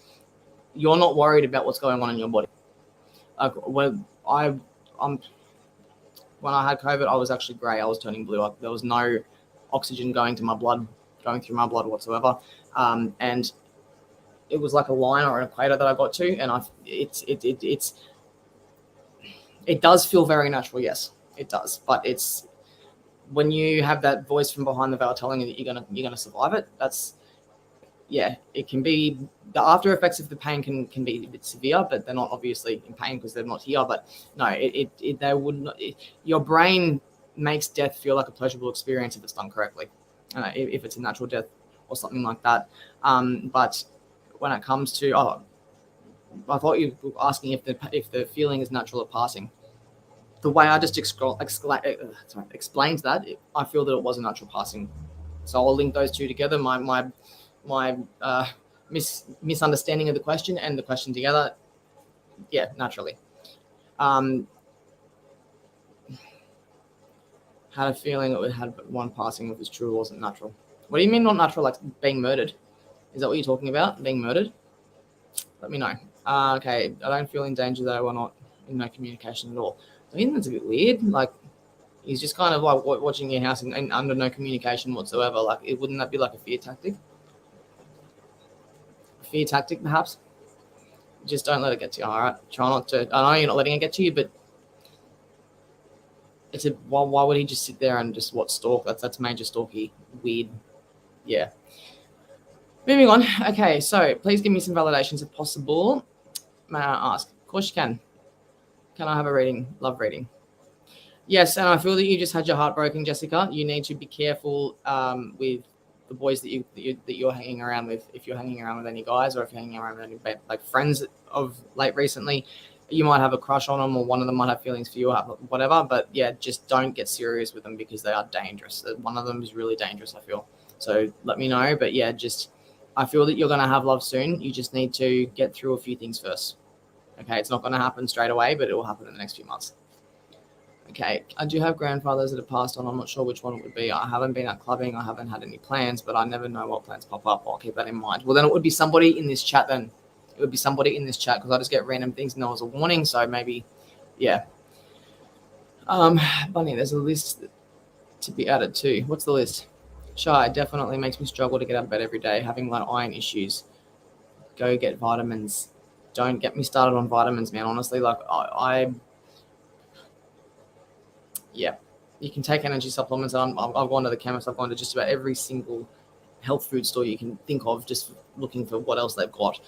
you're not worried about what's going on in your body. Like when I had COVID, I was actually grey. I was turning blue. There was no oxygen going through my blood whatsoever, and it was like a line or an equator that I got to, and it does feel very natural, yes, it does. But it's when you have that voice from behind the veil telling you that you're gonna survive it. It can be, the after effects of the pain can be a bit severe, but they're not obviously in pain because they're not here. But no, they wouldn't. Your brain makes death feel like a pleasurable experience if it's done correctly, if it's a natural death or something like that. But when it comes to, I thought you were asking if the feeling is natural at passing. The way I just explained that, I feel that it was a natural passing. So I'll link those two together. My misunderstanding of the question and the question together. Yeah, naturally. Had a feeling it had one passing if it's true, it wasn't natural. What do you mean not natural? Like being murdered? Is that what you're talking about? Being murdered? Let me know. Okay, I don't feel in danger though. We're not in no communication at all. I think that's a bit weird. Like he's just kind of like watching your house and under no communication whatsoever. Like wouldn't that be like a fear tactic? Fear tactic, perhaps. Just don't let it get to you. All right, try not to. I know you're not letting it get to you, but why would he just sit there and just stalk? That's major stalky, weird. Yeah. Moving on. Okay, so please give me some validations if possible. May I ask? Of course you can. Can I have a reading? Love reading. Yes, and I feel that you just had your heart broken, Jessica. You need to be careful with the boys that you're hanging around with. If you're hanging around with any guys, or if you're hanging around with any like friends of late recently, you might have a crush on them, or one of them might have feelings for you, whatever. But yeah, just don't get serious with them because they are dangerous. One of them is really dangerous, I feel. So let me know. But yeah, I feel that you're going to have love soon. You just need to get through a few things first. Okay, it's not going to happen straight away, but it will happen in the next few months. Okay, I do have grandfathers that have passed on. I'm not sure which one it would be. I haven't been out clubbing. I haven't had any plans, but I never know what plans pop up. I'll keep that in mind. Well, then it would be somebody in this chat then. It would be somebody in this chat because I just get random things and there was a warning. So maybe, yeah. Bunny, there's a list to be added to. What's the list? Shy definitely makes me struggle to get out of bed every day. Having like iron issues. Go get vitamins. Don't get me started on vitamins, man. Honestly, like yeah, you can take energy supplements. I've gone to the chemist. I've gone to just about every single health food store you can think of, just looking for what else they've got,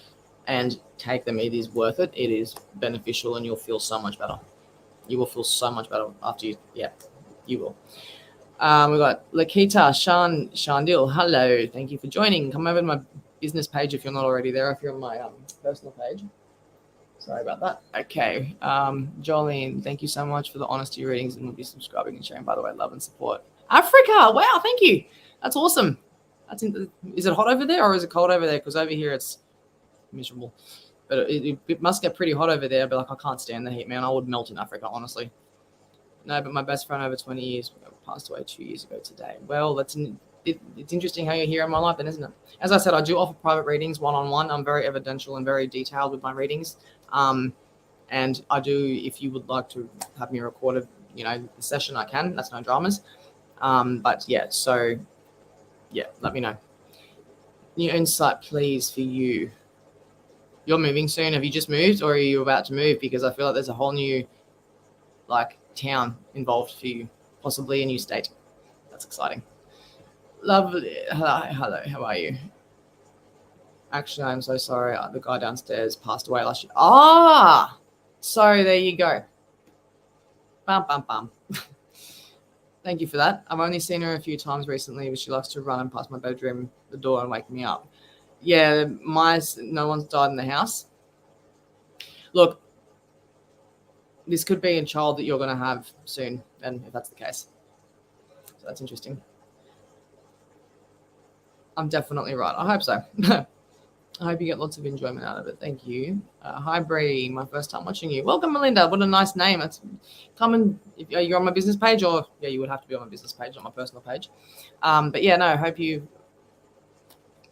and take them. It is worth it. It is beneficial, and you'll feel so much better. You will feel so much better after you. Yeah, you will. We got Lakita Shandil. Hello, thank you for joining. Come over to my business page if you're not already there. If you're on my personal page. Sorry about that. Okay. Jolene, thank you so much for the honesty readings, and we'll be subscribing and sharing. By the way, love and support. Africa. Wow, thank you. That's awesome. Is it hot over there or is it cold over there? Because over here it's miserable. But it must get pretty hot over there. But like, I can't stand the heat, man. I would melt in Africa, honestly. No, but my best friend over 20 years ago passed away 2 years ago today. Well, it's interesting how you're here in my life, then, isn't it? As I said, I do offer private readings one-on-one. I'm very evidential and very detailed with my readings. And I do, if you would like to have me recorded, the session, I can. That's no dramas. But yeah, so yeah, let me know. New insight, please, for you. You're moving soon. Have you just moved or are you about to move? Because I feel like there's a whole new town involved for you, possibly a new state. That's exciting. Lovely. Hello, how are you? Actually, I'm so sorry. The guy downstairs passed away last year. So there you go. Bum, bum, bum. Thank you for that. I've only seen her a few times recently, but she likes to run and past my bedroom, the door, and wake me up. Yeah, no one's died in the house. Look, this could be a child that you're going to have soon, and if that's the case. So that's interesting. I'm definitely right. I hope so. I hope you get lots of enjoyment out of it. Thank you. Hi, Bree. My first time watching you. Welcome, Melinda. What a nice name. You're on my business page, or yeah, you would have to be on my business page, not my personal page. But yeah, no, I hope you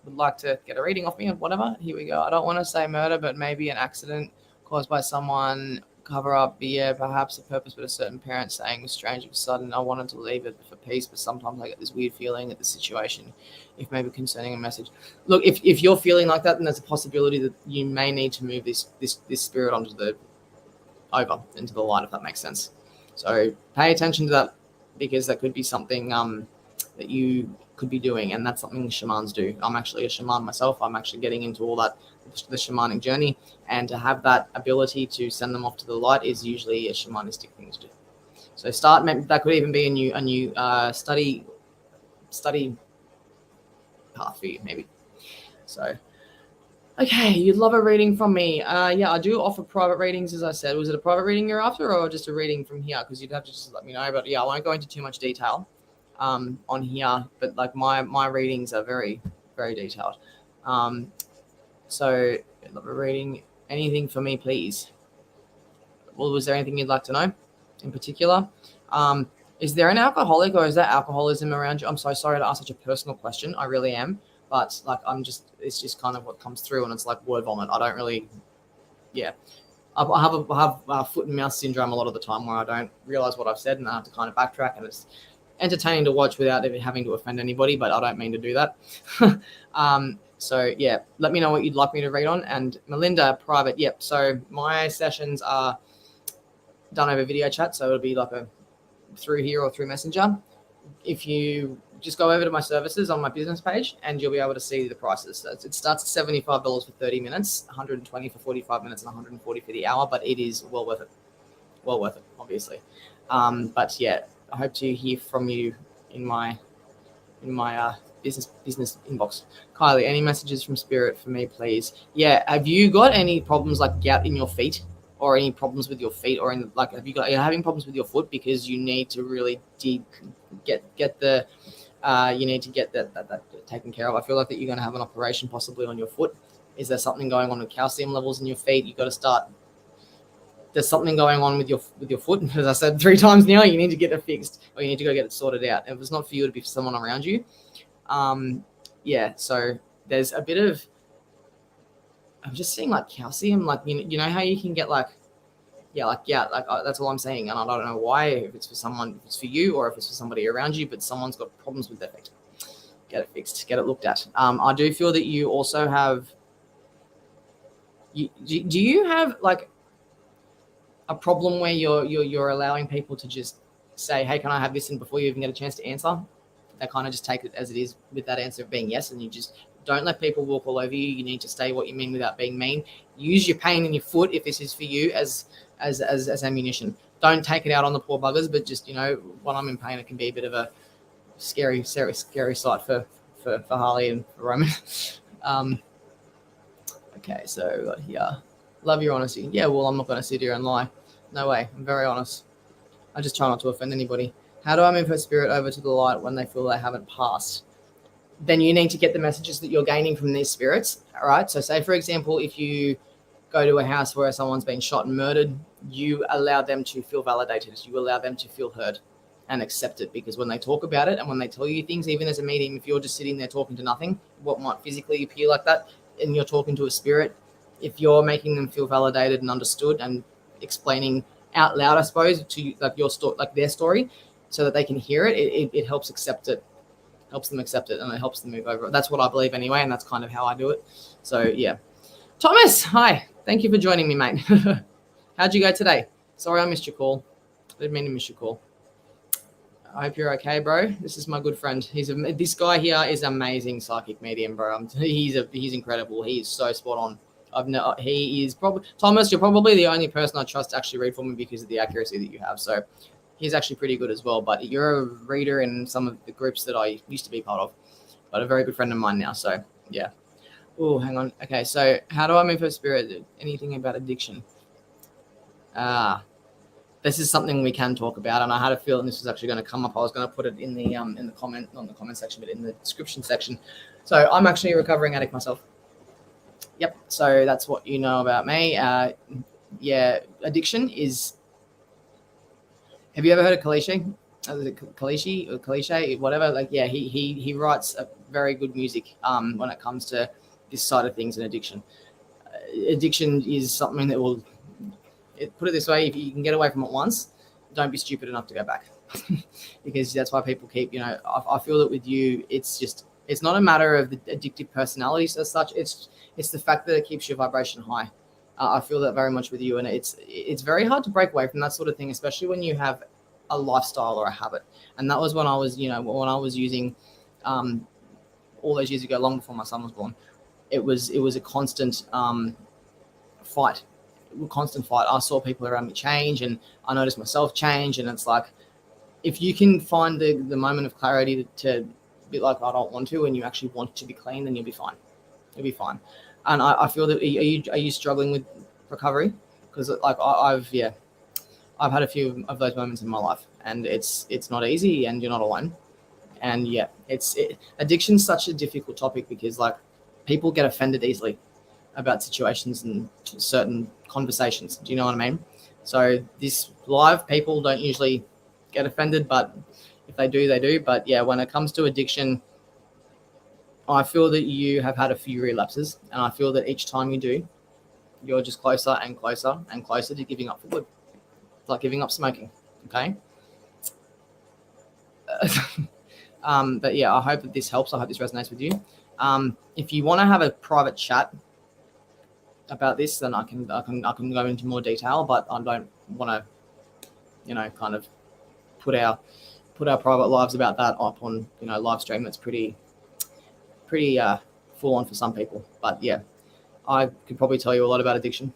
would like to get a reading off me or whatever. Here we go. I don't want to say murder, but maybe an accident caused by someone, cover up, yeah, perhaps a purpose, but a certain parent saying was strange and sudden. I wanted to leave it for peace, but sometimes I get this weird feeling at the situation, if maybe concerning a message. Look, if you're feeling like that, then there's a possibility that you may need to move this spirit into the light, if that makes sense. So pay attention to that, because that could be something that you could be doing, and that's something shamans do. I'm actually a shaman myself. I'm actually getting into all that, the shamanic journey, and to have that ability to send them off to the light is usually a shamanistic thing to do. So that could even be a new study path for you, maybe. So okay, you'd love a reading from me. Yeah, I do offer private readings, as I said. Was it a private reading you're after, or just a reading from here? Because you'd have to just let me know. But yeah, I won't go into too much detail on here, but like my readings are very, very detailed. So I'd love a reading. Anything for me, please? Well, was there anything you'd like to know in particular? Is there an alcoholic, or is there alcoholism around you? I'm so sorry to ask such a personal question. I really am. But like, it's just kind of what comes through, and it's like word vomit. I don't really, yeah. I have foot and mouth syndrome a lot of the time, where I don't realize what I've said, and I have to kind of backtrack, and it's entertaining to watch without even having to offend anybody, but I don't mean to do that. So yeah, let me know what you'd like me to read on. And Melinda, private, yep. So my sessions are done over video chat, so it'll be like through here or through Messenger. If you just go over to my services on my business page, and you'll be able to see the prices. So it starts at $75 for 30 minutes, $120 for 45 minutes, and $140 for the hour, but it is well worth it. Well worth it, obviously. But yeah, I hope to hear from you in my business inbox. Kylie, any messages from spirit for me, please? Yeah, have you got any problems like gout in your feet, or any problems with your feet, or in like are you having problems with your foot, because you need to really get that taken care of? I feel like that you're going to have an operation possibly on your foot. Is there something going on with calcium levels in your feet? You got to start. There's something going on with your foot. As I said 3 times now, you need to get it fixed, or you need to go get it sorted out. If it's not for you, it'd be for someone around you. Yeah. So there's a bit of. I'm just seeing like calcium, like you know how you can get like that's all I'm saying, and I don't know why. If it's for someone, if it's for you, or if it's for somebody around you, but someone's got problems with their feet. Get it fixed. Get it looked at. I do feel that you also have. Do you have like a problem where you're allowing people to just say, hey, can I have this? And before you even get a chance to answer, they kind of just take it as it is, with that answer being yes. And you just don't let people walk all over you. You need to say what you mean without being mean. Use your pain in your foot, if this is for you, as ammunition. don't take it out on the poor buggers, but just, when I'm in pain, it can be a bit of a scary sight for Harley and for Roman. Okay, so we got here. Love your honesty. Yeah, well, I'm not going to sit here and lie. No way. I'm very honest. I just try not to offend anybody. How do I move her spirit over to the light when they feel they haven't passed? Then you need to get the messages that you're gaining from these spirits. All right. So say, for example, if you go to a house where someone's been shot and murdered, you allow them to feel validated. You allow them to feel heard and accept it, because when they talk about it and when they tell you things, even as a medium, if you're just sitting there talking to nothing, what might physically appear like that, and you're talking to a spirit, if you're making them feel validated and understood and explaining out loud, I suppose, to like your story, like their story, so that they can hear it, it helps accept it, helps them accept it, and it helps them move over it. That's what I believe anyway, and that's kind of how I do it. So yeah. Thomas, hi. Thank you for joining me, mate. How'd you go today? Sorry I missed your call. I didn't mean to miss your call. I hope you're okay, bro. This is my good friend. This guy here is amazing psychic medium, bro. He's incredible. He is so spot on. He is probably, Thomas, you're probably the only person I trust to actually read for me because of the accuracy that you have. So he's actually pretty good as well. But you're a reader in some of the groups that I used to be part of, but a very good friend of mine now. So yeah. Oh, hang on. Okay, so how do I move her spirit? Anything about addiction? This is something we can talk about, and I had a feeling this was actually going to come up. I was going to put it in the comment, not in the comment section, but in the description section. So I'm actually a recovering addict myself. Yep. So that's what you know about me. Yeah, addiction is. Have you ever heard of Kalishi? Kalishi or Kalishe, whatever. Like, yeah, he writes a very good music when it comes to this side of things and addiction. Addiction is something that will. Put it this way, if you can get away from it once, don't be stupid enough to go back. Because that's why people keep, I feel that with you, it's not a matter of the addictive personalities as such. It's the fact that it keeps your vibration high. I feel that very much with you, and it's very hard to break away from that sort of thing, especially when you have a lifestyle or a habit. And that was when I was, when I was using all those years ago, long before my son was born. It was a constant fight. I saw people around me change, and I noticed myself change, and it's like, if you can find the moment of clarity to be like, I don't want to, and you actually want to be clean, then you'll be fine. And I feel that, are you struggling with recovery? Because like I've had a few of those moments in my life, and it's not easy, and you're not alone. And yeah, addiction's such a difficult topic, because like people get offended easily about situations and certain conversations. Do you know what I mean? So this live, people don't usually get offended, but if they do, they do. But yeah, when it comes to addiction, I feel that you have had a few relapses, and I feel that each time you do, you're just closer and closer and closer to giving up for good. It's like giving up smoking. Okay. But yeah, I hope that this helps. I hope this resonates with you. If you want to have a private chat about this, then I can go into more detail, but I don't want to, kind of put our private lives about that up on, live stream. That's pretty full on for some people. But yeah, I could probably tell you a lot about addiction,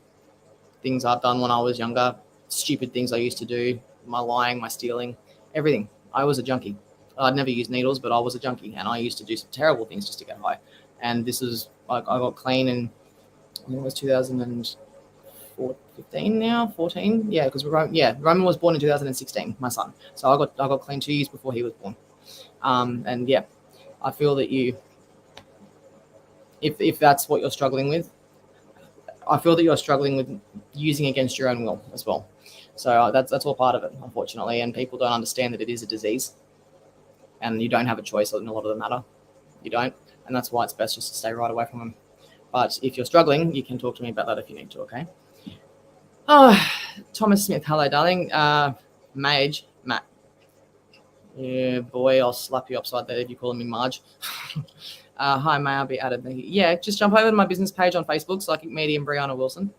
things I've done when I was younger, stupid things I used to do, my lying, my stealing, everything. I was a junkie. I'd never used needles, but I was a junkie, and I used to do some terrible things just to get high. And this is like, I got clean in, I think it was 2015 now, 14. Yeah, because Roman was born in 2016, my son. So I got clean 2 years before he was born. And yeah, I feel that if that's what you're struggling with, I feel that you're struggling with using against your own will as well. So that's all part of it, unfortunately. And people don't understand that it is a disease, and you don't have a choice in a lot of the matter. You don't, and that's why it's best just to stay right away from them. But if you're struggling, you can talk to me about that if you need to, okay? Oh, Thomas Smith, hello, darling. Matt. Yeah, boy, I'll slap you upside there if you're calling me Marge. Hi, may I be added? Yeah, just jump over to my business page on Facebook, Psychic Medium Brianna Wilson.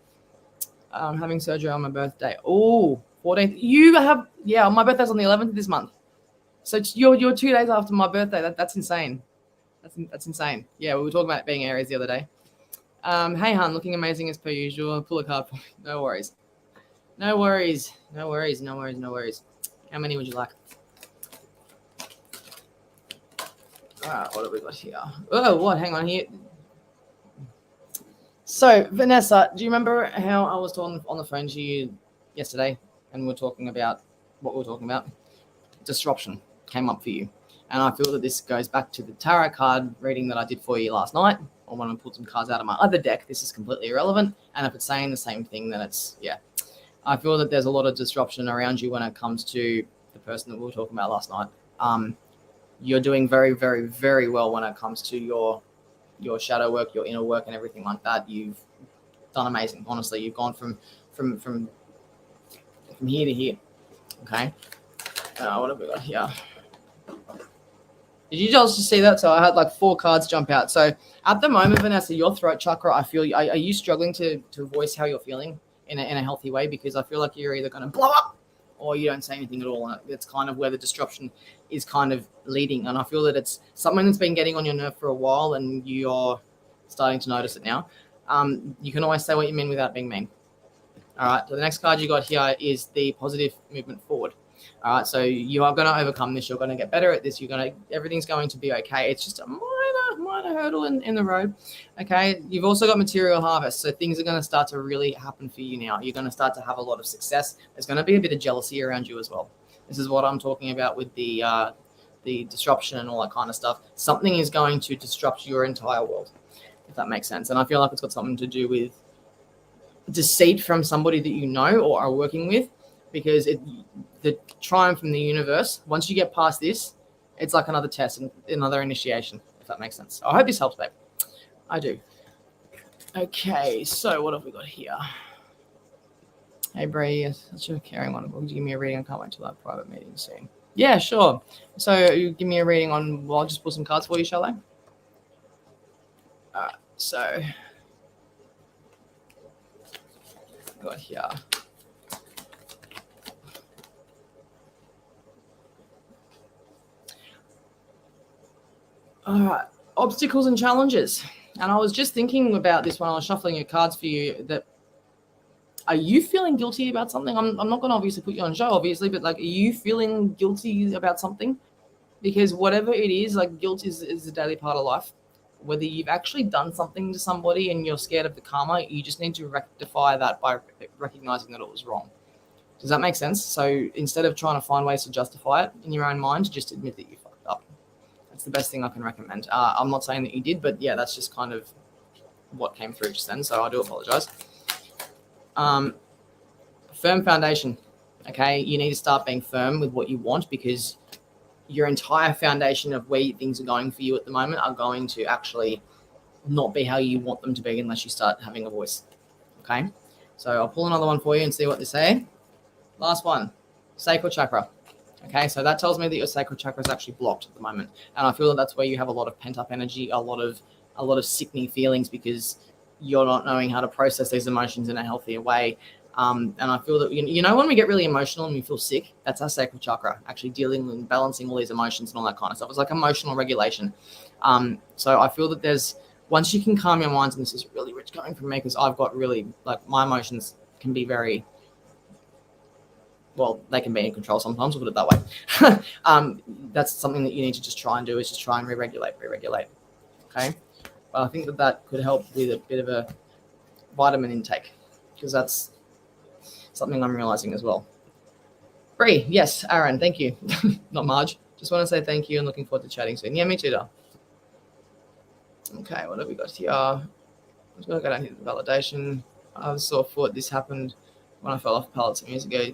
I'm having surgery on my birthday. Oh, 14th. You have, yeah, my birthday's on the 11th of this month. So you're 2 days after my birthday. That's insane. That's insane. Yeah, we were talking about it being Aries the other day. Hey, hun, looking amazing as per usual. Pull a card for me. No worries. No worries. No worries. No worries. No worries. How many would you like? All right, what have we got here? Oh, what? Hang on here. So, Vanessa, do you remember how I was talking on the phone to you yesterday and we were talking about what we were talking about? Disruption came up for you. And I feel that this goes back to the tarot card reading that I did for you last night, or when I pulled some cards out of my other deck. This is completely irrelevant. And if it's saying the same thing, then it's, yeah. I feel that there's a lot of disruption around you when it comes to the person that we were talking about last night. You're doing very, very, very well when it comes to your shadow work, your inner work, and everything like that. You've done amazing. Honestly, you've gone from here to here. Okay. What have we got here? Did you just see that? So I had like 4 cards jump out. So at the moment, Vanessa, your throat chakra, I feel, are you struggling to voice how you're feeling in a healthy way? Because I feel like you're either going to blow up or you don't say anything at all. And it's kind of where the disruption is kind of leading. And I feel that it's something that's been getting on your nerve for a while and you're starting to notice it now. You can always say what you mean without being mean. All right. So the next card you got here is the positive movement forward. All right. So you are going to overcome this. You're going to get better at this. Everything's going to be okay. It's just a minor hurdle in the road. Okay. You've also got material harvest. So things are going to start to really happen for you now. You're going to start to have a lot of success. There's going to be a bit of jealousy around you as well. This is what I'm talking about with the disruption and all that kind of stuff. Something is going to disrupt your entire world, if that makes sense. And I feel like it's got something to do with deceit from somebody that you know or are working with, because the triumph in the universe, once you get past this, it's like another test and another initiation, if that makes sense. I hope this helps, babe. I do. Okay, so what have we got here? Hey, Bree, such a caring one. Will you give me a reading? I can't wait till that private meeting soon. Yeah, sure. So you give me a reading on, well, I'll just pull some cards for you, shall I? All right, so got here. All right, obstacles and challenges. And I was just thinking about this when I was shuffling your cards for you, that are you feeling guilty about something? I'm not going to obviously put you on show, obviously, but like, are you feeling guilty about something? Because whatever it is, like, guilt is a daily part of life. Whether you've actually done something to somebody and you're scared of the karma, you just need to rectify that by recognizing that it was wrong. Does that make sense? So instead of trying to find ways to justify it in your own mind, just admit that you fucked up. That's the best thing I can recommend. I'm not saying that you did, but yeah, that's just kind of what came through just then. So I do apologize. Firm foundation. Okay, you need to start being firm with what you want, because your entire foundation of where things are going for you at the moment are going to actually not be how you want them to be unless you start having a voice. Okay, so I'll pull another one for you and see what they say. Last one, sacral chakra. Okay, so that tells me that your sacral chakra is actually blocked at the moment, and I feel that that's where you have a lot of pent up energy, a lot of sickening feelings, because you're not knowing how to process these emotions in a healthier way. And I feel that, you know, when we get really emotional and we feel sick, that's our sacral chakra, actually dealing and balancing all these emotions and all that kind of stuff. It's like emotional regulation. So I feel that once you can calm your minds, and this is really rich going from me, because I've got really, like, my emotions can be very, well, they can be in control sometimes, we'll put it that way. That's something that you need to just try and do, is just try and re-regulate. Okay. But I think that could help with a bit of a vitamin intake, because that's something I'm realizing as well. Bree, yes, Aaron, thank you. Not Marge. Just want to say thank you and looking forward to chatting soon. Yeah, me too, Dal. Okay, what have we got here? I'm just going to go down here to the validation. I was sore foot. This happened when I fell off a pallet some years ago.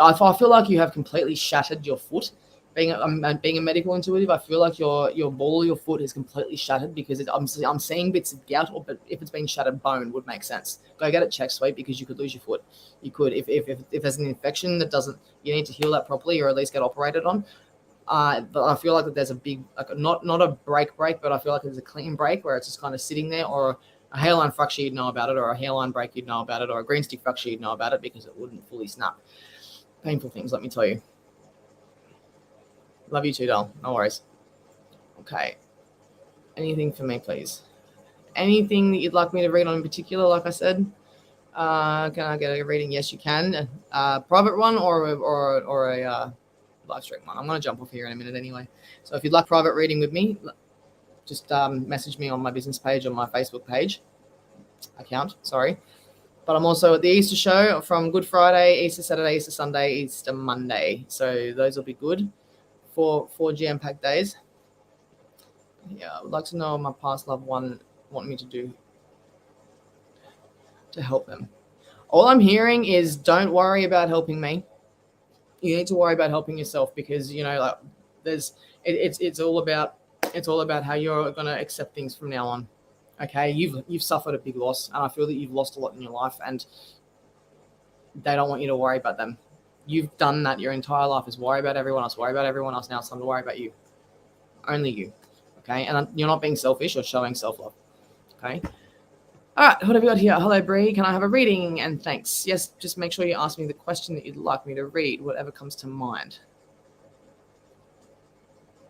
I feel like you have completely shattered your foot. Being a medical intuitive, I feel like your ball of your foot is completely shattered, because I'm seeing bits of gout, but if it's been shattered, bone would make sense. Go get it checked, sweet, because you could lose your foot. You could, if there's an infection that doesn't, you need to heal that properly, or at least get operated on. But I feel like that there's a big, like, not a break, but I feel like there's a clean break where it's just kind of sitting there, or a hairline fracture, you'd know about it, or a hairline break, you'd know about it, or a green stick fracture, you'd know about it, because it wouldn't fully snap. Painful things, let me tell you. Love you too, doll. No worries. Okay. Anything for me, please? Anything that you'd like me to read on in particular, like I said? Can I get a reading? Yes, you can. Private one or a live stream one. I'm going to jump off here in a minute anyway. So if you'd like private reading with me, just message me on my business page or my Facebook page account. Sorry. But I'm also at the Easter show from Good Friday, Easter Saturday, Easter Sunday, Easter Monday. So those will be good for 4 jam-packed days. Yeah, I would like to know what my past loved one want me to do to help them. All I'm hearing is don't worry about helping me. You need to worry about helping yourself because, you know, like it's all about how you're going to accept things from now on. Okay, you've suffered a big loss, and I feel that you've lost a lot in your life, and they don't want you to worry about them. You've done that your entire life, is worry about everyone else. Worry about everyone else. Now it's time to worry about you. Only you. Okay, and you're not being selfish or showing self-love. Okay. All right, what have we got here? Hello, Bree. Can I have a reading? And thanks. Yes, just make sure you ask me the question that you'd like me to read, whatever comes to mind.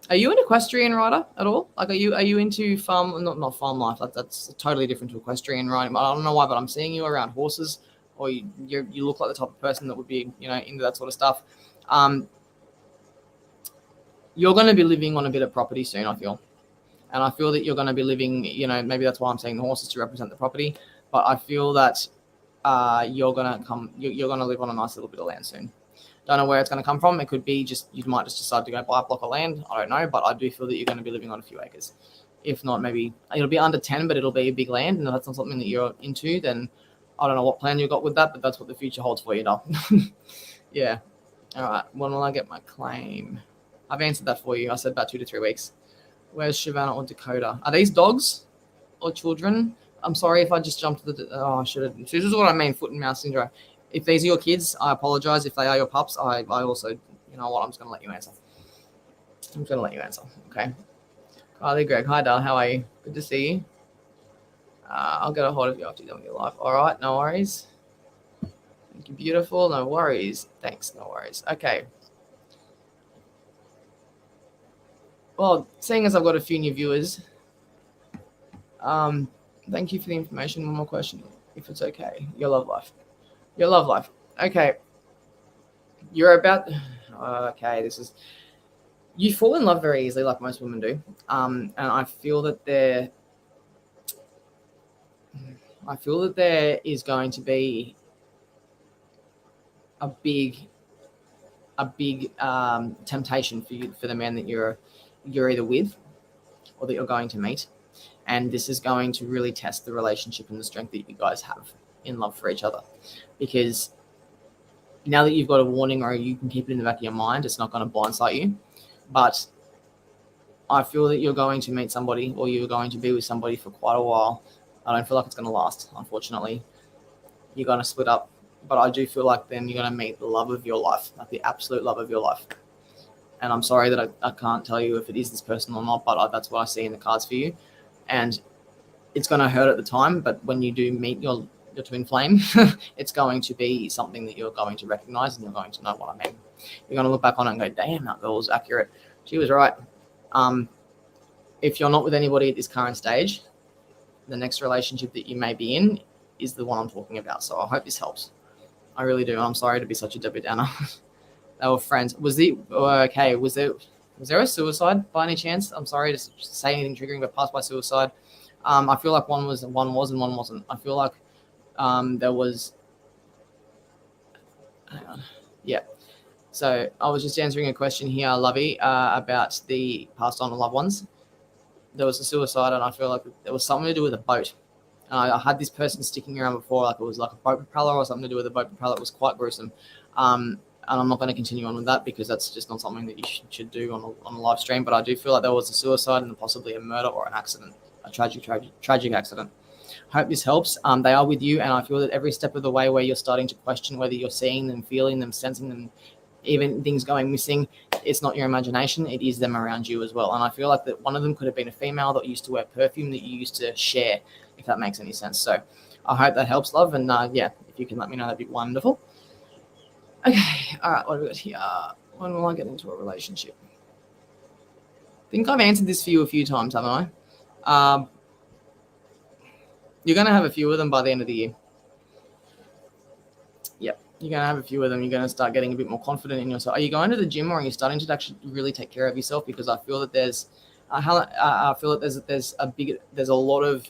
Are you an equestrian rider at all? Like, are you into farm? Not farm life. That's totally different to equestrian riding. I don't know why, but I'm seeing you around horses, or you look like the type of person that would be, you know, into that sort of stuff. You're going to be living on a bit of property soon, I feel, and I feel that you're going to be living. You know, maybe that's why I'm saying the horses to represent the property. But I feel that you're going to live on a nice little bit of land soon. Don't know where it's going to come from. It could be just you might just decide to go buy a block of land. I don't know, but I do feel that you're going to be living on a few acres. If not, maybe it'll be under 10, but it'll be a big land. And if that's not something that you're into, then I don't know what plan you got with that, but that's what the future holds for you, though. Yeah. All right. When will I get my claim? I've answered that for you. I said about 2 to 3 weeks. Where's Shivana or Dakota? Are these dogs or children? I'm sorry if I just jumped to the. Oh, I should have. This is what I mean, foot and mouth syndrome. If these are your kids, I apologize. If they are your pups, I also, you know what, I'm just going to let you answer. Okay. Kylie, Greg, hi, Dale. How are you? Good to see you. I'll get a hold of you after you're done with your life. All right, no worries. Thank you, beautiful. No worries. Thanks, no worries. Okay. Well, seeing as I've got a few new viewers, thank you for the information. One more question, if it's okay. Your love life. Okay. You're about. Okay, this is. You fall in love very easily, like most women do. And I feel that there is going to be a big temptation for you, for the man that you're either with or that you're going to meet, and this is going to really test the relationship and the strength that you guys have in love for each other, because now that you've got a warning, or you can keep it in the back of your mind, it's not going to blindside you. But I feel that you're going to meet somebody, or you're going to be with somebody for quite a while. I don't feel like it's going to last, unfortunately. You're going to split up, but I do feel like then you're going to meet the love of your life, like the absolute love of your life. And I'm sorry that I can't tell you if it is this person or not, but that's what I see in the cards for you. And it's going to hurt at the time, but when you do meet your twin flame, it's going to be something that you're going to recognize, and you're going to know what I mean. You're going to look back on it and go, damn, that girl was accurate. She was right. If you're not with anybody at this current stage, the next relationship that you may be in is the one I'm talking about. So I hope this helps. I really do. I'm sorry to be such a Debbie Downer. They were friends. Was there a suicide by any chance? I'm sorry to say anything triggering, but passed by suicide. I feel like one was and one wasn't. I feel like there was. Hang on. Yeah. So I was just answering a question here, Lovey, about the passed on loved ones. There was a suicide, and I feel like there was something to do with a boat. I had this person sticking around before, like it was like a boat propeller or something to do with a boat propeller. It was quite gruesome. And I'm not going to continue on with that because that's just not something that you should do on a live stream. But I do feel like there was a suicide and possibly a murder or an accident, a tragic accident. Hope this helps. They are with you, and I feel that every step of the way where you're starting to question whether you're seeing them, feeling them, sensing them, even things going missing, it's not your imagination, it is them around you as well. And I feel like that one of them could have been a female that used to wear perfume that you used to share, if that makes any sense. So I hope that helps, love. And yeah, if you can let me know, that'd be wonderful. Okay, all right, what have we got here? When will I get into a relationship? I think I've answered this for you a few times, haven't I? You're going to have a few of them by the end of the year. You're going to have a few of them. You're going to start getting a bit more confident in yourself. Are you going to the gym, or are you starting to actually really take care of yourself? Because I feel that there's there's a lot of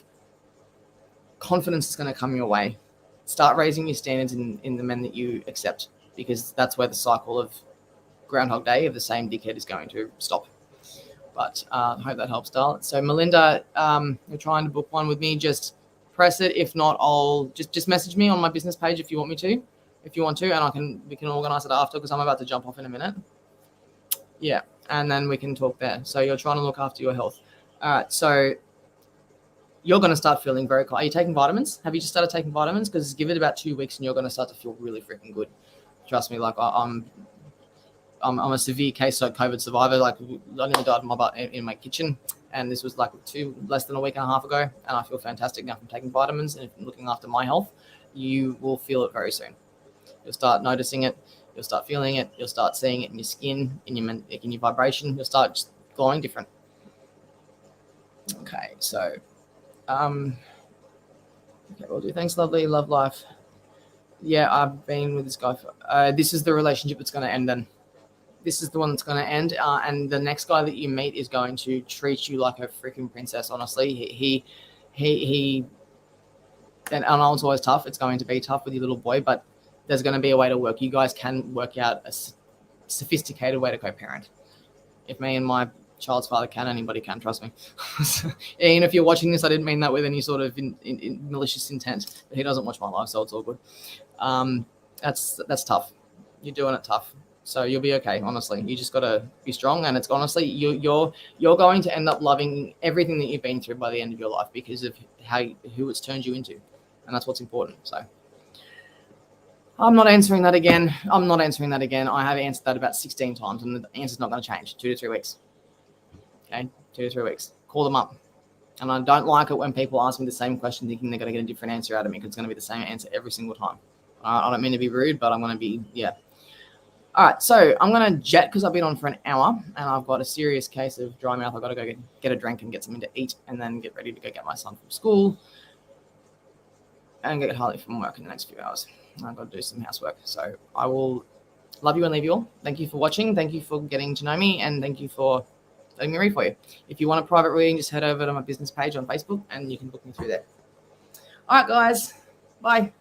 confidence that's going to come your way. Start raising your standards in the men that you accept, because that's where the cycle of Groundhog Day of the same dickhead is going to stop. But I hope that helps, Dal. So Melinda, you're trying to book one with me. Just press it. If not, I'll just message me on my business page if you want me to. If you want to, and we can organize it after, because I'm about to jump off in a minute. Yeah, and then we can talk there. So you're trying to look after your health. All right, so you're going to start feeling very cold. Are you taking vitamins? Have you just started taking vitamins? Because give it about 2 weeks and you're going to start to feel really freaking good. Trust me, like I'm a severe case of COVID survivor. Like I nearly died in my butt in my kitchen, and this was like less than a week and a half ago, and I feel fantastic now from taking vitamins and looking after my health. You will feel it very soon. You'll start noticing it. You'll start feeling it. You'll start seeing it in your skin, in your vibration. You'll start just glowing different. Okay, so, okay, we'll do. Thanks, lovely. Love life. Yeah, I've been with this guy. This is the relationship that's going to end then. This is the one that's going to end. And the next guy that you meet is going to treat you like a freaking princess, honestly. And I know it's always tough. It's going to be tough with your little boy, but there's going to be a way to work. You guys can work out a sophisticated way to co-parent. If me and my child's father can, anybody can, trust me. And if you're watching this, I didn't mean that with any sort of in malicious intent. But he doesn't watch my live, so it's all good. That's tough. You're doing it tough. So you'll be okay, honestly. You just got to be strong, and it's honestly, you're going to end up loving everything that you've been through by the end of your life, because of who it's turned you into, and that's what's important. So I'm not answering that again. I have answered that about 16 times, and the answer's not going to change. 2 to 3 weeks. Okay, 2 to 3 weeks. Call them up. And I don't like it when people ask me the same question thinking they're going to get a different answer out of me, because it's going to be the same answer every single time. I don't mean to be rude, but I'm going to be, yeah. All right, so I'm going to jet because I've been on for an hour and I've got a serious case of dry mouth. I've got to go get a drink and get something to eat, and then get ready to go get my son from school and get Harley from work in the next few hours. I've got to do some housework. So I will love you and leave you all. Thank you for watching. Thank you for getting to know me, and thank you for letting me read for you. If you want a private reading, just head over to my business page on Facebook and you can book me through there. All right, guys. Bye.